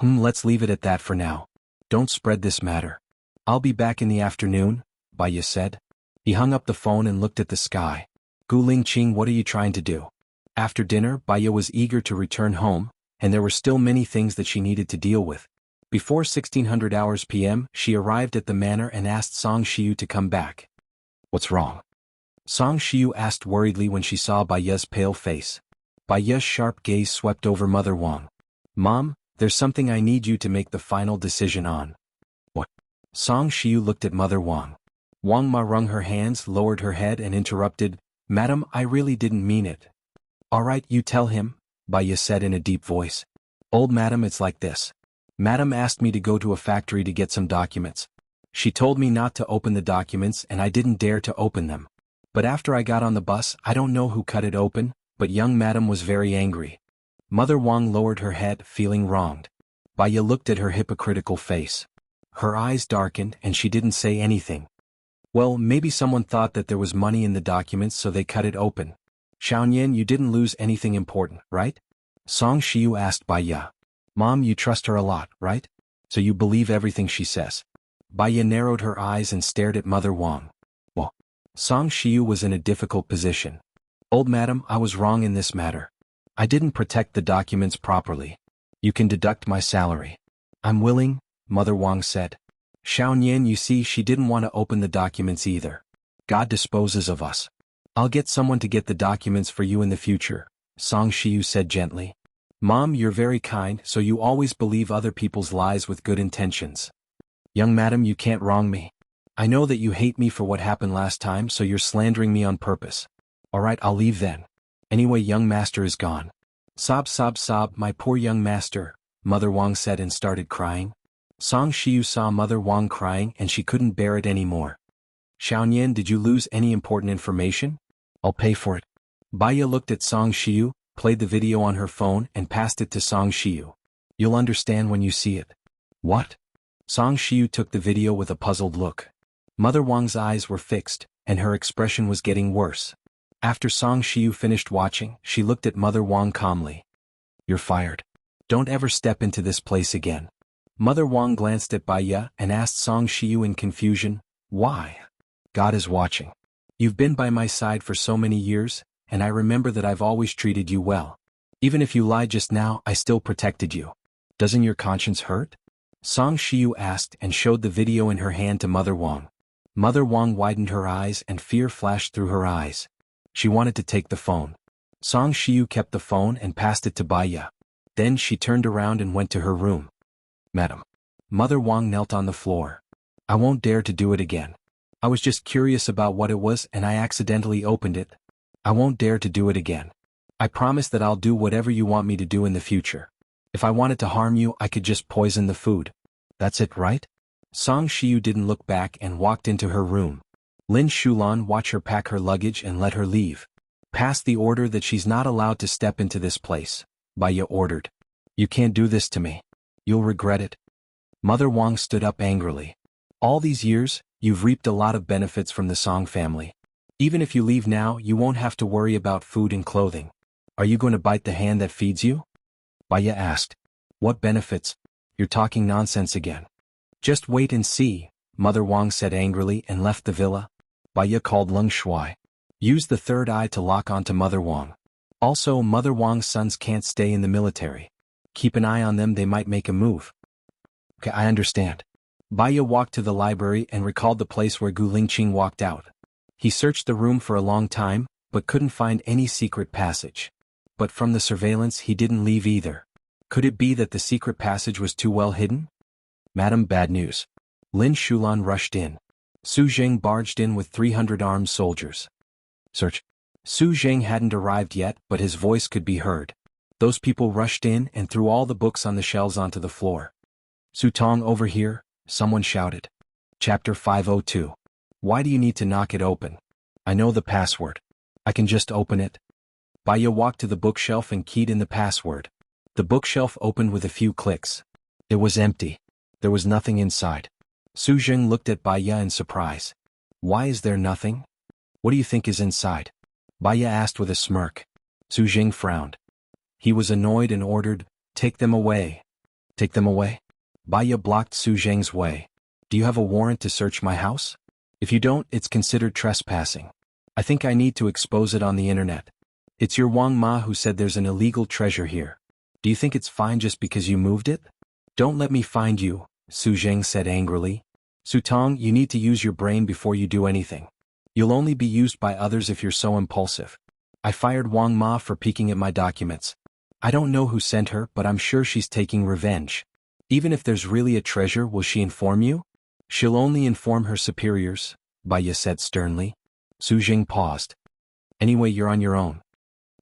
Let's leave it at that for now. Don't spread this matter. I'll be back in the afternoon," Baya said. He hung up the phone and looked at the sky. "Gu Lingqing, what are you trying to do?" After dinner, Baya was eager to return home, and there were still many things that she needed to deal with. Before 1600 hours p.m., she arrived at the manor and asked Song Shiyu to come back. "What's wrong?" Song Shiyu asked worriedly when she saw Baya's pale face. Baya's sharp gaze swept over Mother Wang. "Mom, there's something I need you to make the final decision on." "What?" Song Shiyu looked at Mother Wang. Wang Ma wrung her hands, lowered her head and interrupted, "Madam, I really didn't mean it." "All right, you tell him," Baya said in a deep voice. "Old madam, it's like this. Madam asked me to go to a factory to get some documents. She told me not to open the documents and I didn't dare to open them. But after I got on the bus, I don't know who cut it open, but young madam was very angry." Mother Wang lowered her head, feeling wronged. Baya looked at her hypocritical face. Her eyes darkened and she didn't say anything. "Well, maybe someone thought that there was money in the documents so they cut it open. Xuanhuan, you didn't lose anything important, right?" Song Shiyu asked Baya. "Mom, you trust her a lot, right? So you believe everything she says?" Baya narrowed her eyes and stared at Mother Wang. Well, Song Shiyu was in a difficult position. "Old madam, I was wrong in this matter. I didn't protect the documents properly. You can deduct my salary." "I'm willing," Mother Wang said. "Xuanhuan, you see, she didn't want to open the documents either. God disposes of us. I'll get someone to get the documents for you in the future," Song Shiyu said gently. "Mom, you're very kind, so you always believe other people's lies with good intentions. Young madam, you can't wrong me. I know that you hate me for what happened last time, so you're slandering me on purpose. All right, I'll leave then. Anyway, young master is gone." "Sob, sob, sob, my poor young master," Mother Wang said and started crying. Song Shiyu saw Mother Wang crying and she couldn't bear it anymore. "Xuanhuan, did you lose any important information? I'll pay for it." Baya looked at Song Shiyu, played the video on her phone and passed it to Song Shiyu. "You'll understand when you see it." "What?" Song Shiyu took the video with a puzzled look. Mother Wang's eyes were fixed, and her expression was getting worse. After Song Shiyu finished watching, she looked at Mother Wang calmly. "You're fired. Don't ever step into this place again." Mother Wang glanced at Baya and asked Song Shiyu in confusion, "Why?" "God is watching. You've been by my side for so many years, and I remember that I've always treated you well. Even if you lied just now, I still protected you. Doesn't your conscience hurt?" Song Shiyu asked and showed the video in her hand to Mother Wang. Mother Wang widened her eyes and fear flashed through her eyes. She wanted to take the phone. Song Shiyu kept the phone and passed it to Baya. Then she turned around and went to her room. "Madam." Mother Wang knelt on the floor. "I won't dare to do it again. I was just curious about what it was and I accidentally opened it. I won't dare to do it again. I promise that I'll do whatever you want me to do in the future. If I wanted to harm you, I could just poison the food. That's it, right?" Song Shiyu didn't look back and walked into her room. Lin Shulan watched her pack her luggage and let her leave. "Pass the order that she's not allowed to step into this place," Baya ordered. "You can't do this to me. You'll regret it." Mother Wang stood up angrily. "All these years, you've reaped a lot of benefits from the Song family. Even if you leave now, you won't have to worry about food and clothing. Are you going to bite the hand that feeds you?" Baya asked. "What benefits? You're talking nonsense again." Just wait and see, Mother Wang said angrily and left the villa. Baya called Leng Shuai. Use the third eye to lock onto Mother Wang. Also, Mother Wang's sons can't stay in the military. Keep an eye on them, they might make a move. Okay, I understand. Baya walked to the library and recalled the place where Gu Lingqing walked out. He searched the room for a long time, but couldn't find any secret passage. But from the surveillance he didn't leave either. Could it be that the secret passage was too well hidden? Madam, bad news. Lin Shulan rushed in. Su Zheng barged in with 300 armed soldiers. Search. Su Zheng hadn't arrived yet, but his voice could be heard. Those people rushed in and threw all the books on the shelves onto the floor. Su Tong, over here, someone shouted. Chapter 502. Why do you need to knock it open? I know the password. I can just open it. Baya walked to the bookshelf and keyed in the password. The bookshelf opened with a few clicks. It was empty. There was nothing inside. Su Zheng looked at Baya in surprise. Why is there nothing? What do you think is inside? Baya asked with a smirk. Su Zheng frowned. He was annoyed and ordered, take them away. Take them away? Baya blocked Su Zheng's way. Do you have a warrant to search my house? If you don't, it's considered trespassing. I think I need to expose it on the internet. It's your Wang Ma who said there's an illegal treasure here. Do you think it's fine just because you moved it? Don't let me find you, Su Zheng said angrily. Su Tong, you need to use your brain before you do anything. You'll only be used by others if you're so impulsive. I fired Wang Ma for peeking at my documents. I don't know who sent her, but I'm sure she's taking revenge. Even if there's really a treasure, will she inform you? She'll only inform her superiors, Baya said sternly. Su Zheng paused. Anyway, you're on your own.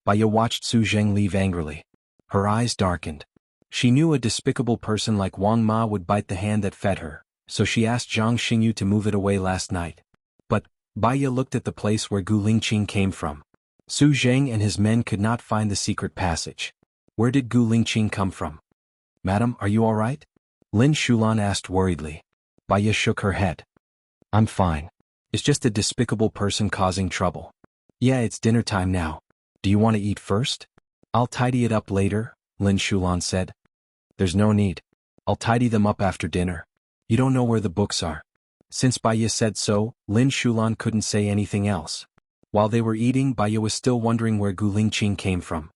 Baya watched Su Zheng leave angrily. Her eyes darkened. She knew a despicable person like Wang Ma would bite the hand that fed her, so she asked Zhang Xingyu to move it away last night. But Baya looked at the place where Gu Lingqing came from. Su Zheng and his men could not find the secret passage. Where did Gu Lingqing come from? Madam, are you all right? Lin Shulan asked worriedly. Baya shook her head. I'm fine. It's just a despicable person causing trouble. Yeah, it's dinner time now. Do you want to eat first? I'll tidy it up later, Lin Shulan said. There's no need. I'll tidy them up after dinner. You don't know where the books are. Since Baya said so, Lin Shulan couldn't say anything else. While they were eating, Baya was still wondering where Gu Lingqing came from.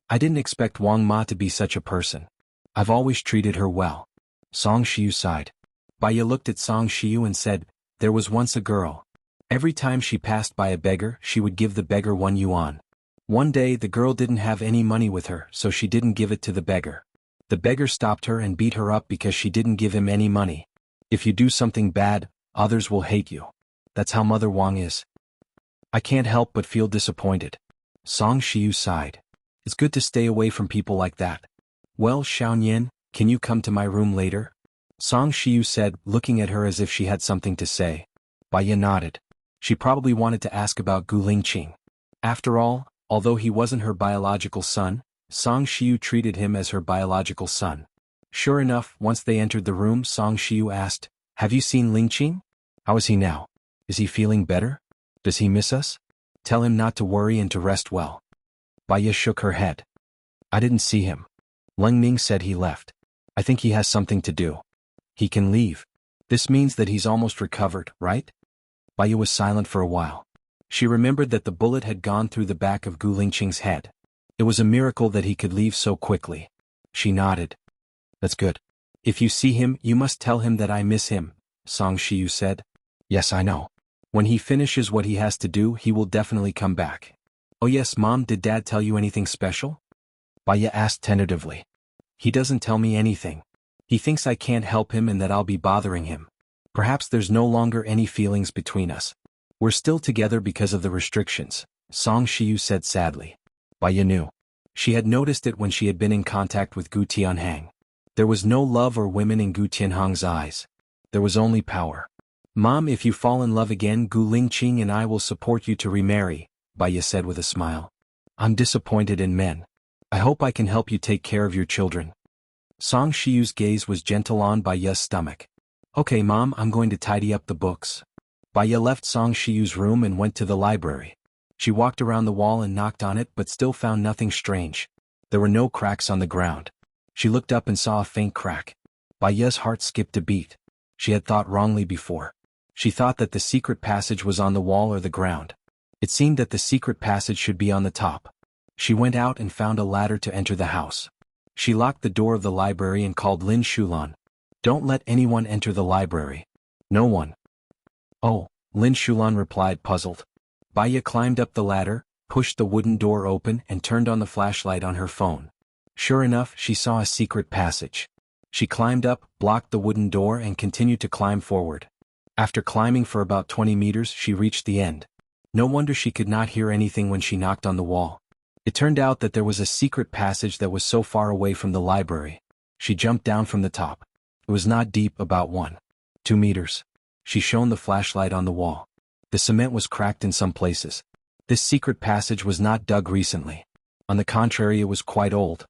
I didn't expect Wang Ma to be such a person. I've always treated her well. Song Shiyu sighed. Baya looked at Song Shiyu and said, there was once a girl. Every time she passed by a beggar, she would give the beggar 1 yuan. One day the girl didn't have any money with her, so she didn't give it to the beggar. The beggar stopped her and beat her up because she didn't give him any money. If you do something bad, others will hate you. That's how Mother Wang is. I can't help but feel disappointed. Song Shiyu sighed. It's good to stay away from people like that. Well, Xuanhuan, can you come to my room later? Song Shiyu said, looking at her as if she had something to say. Baya nodded. She probably wanted to ask about Gu Lingqing. After all, although he wasn't her biological son, Song Shiyu treated him as her biological son. Sure enough, once they entered the room, Song Shiyu asked, have you seen Lingqing? How is he now? Is he feeling better? Does he miss us? Tell him not to worry and to rest well. Baya shook her head. I didn't see him. Leng Ning said he left. I think he has something to do. He can leave. This means that he's almost recovered, right? Baya was silent for a while. She remembered that the bullet had gone through the back of Gu Lingqing's head. It was a miracle that he could leave so quickly. She nodded. That's good. If you see him, you must tell him that I miss him, Song Shiyu said. Yes, I know. When he finishes what he has to do, he will definitely come back. Oh yes, Mom, did Dad tell you anything special? Baya asked tentatively. He doesn't tell me anything. He thinks I can't help him and that I'll be bothering him. Perhaps there's no longer any feelings between us. We're still together because of the restrictions, Song Shiyu said sadly. Baya knew. She had noticed it when she had been in contact with Gu Tianhang. There was no love or women in Gu Tianhang's eyes. There was only power. Mom, if you fall in love again, Gu Lingqing and I will support you to remarry, Baya said with a smile. I'm disappointed in men. I hope I can help you take care of your children. Song Shiyu's gaze was gentle on Baya's stomach. Okay, Mom, I'm going to tidy up the books. Baya left Song Shiyu's room and went to the library. She walked around the wall and knocked on it but still found nothing strange. There were no cracks on the ground. She looked up and saw a faint crack. Baya's heart skipped a beat. She had thought wrongly before. She thought that the secret passage was on the wall or the ground. It seemed that the secret passage should be on the top. She went out and found a ladder to enter the house. She locked the door of the library and called Lin Shulan. Don't let anyone enter the library. No one. Oh, Lin Shulan replied, puzzled. Baya climbed up the ladder, pushed the wooden door open and turned on the flashlight on her phone. Sure enough, she saw a secret passage. She climbed up, blocked the wooden door and continued to climb forward. After climbing for about 20 meters, she reached the end. No wonder she could not hear anything when she knocked on the wall. It turned out that there was a secret passage that was so far away from the library. She jumped down from the top. It was not deep, about 1-2 meters. She shone the flashlight on the wall. The cement was cracked in some places. This secret passage was not dug recently. On the contrary, it was quite old.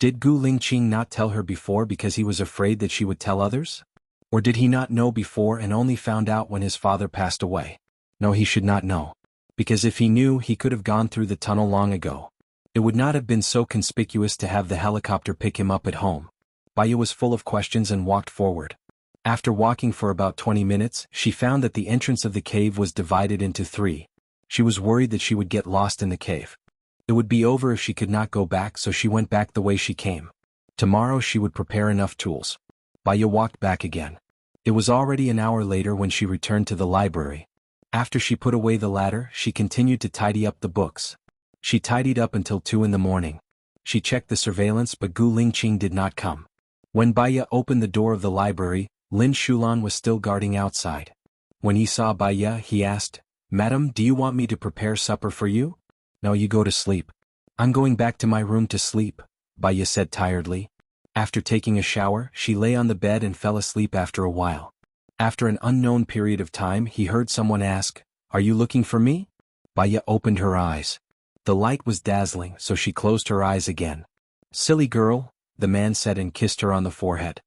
Did Gu Lingqing not tell her before because he was afraid that she would tell others? Or did he not know before and only found out when his father passed away? No, he should not know. Because if he knew, he could have gone through the tunnel long ago. It would not have been so conspicuous to have the helicopter pick him up at home. Baya was full of questions and walked forward. After walking for about 20 minutes, she found that the entrance of the cave was divided into 3. She was worried that she would get lost in the cave. It would be over if she could not go back, so she went back the way she came. Tomorrow she would prepare enough tools. Baya walked back again. It was already an hour later when she returned to the library. After she put away the ladder, she continued to tidy up the books. She tidied up until 2 in the morning. She checked the surveillance, but Gu Lingqing did not come. When Baya opened the door of the library, Lin Shulan was still guarding outside. When he saw Baya, he asked, "Madam, do you want me to prepare supper for you?" "No, you go to sleep." "I'm going back to my room to sleep," Baya said tiredly. After taking a shower, she lay on the bed and fell asleep after a while. After an unknown period of time, he heard someone ask, "Are you looking for me?" Baya opened her eyes. The light was dazzling, so she closed her eyes again. "Silly girl," the man said and kissed her on the forehead.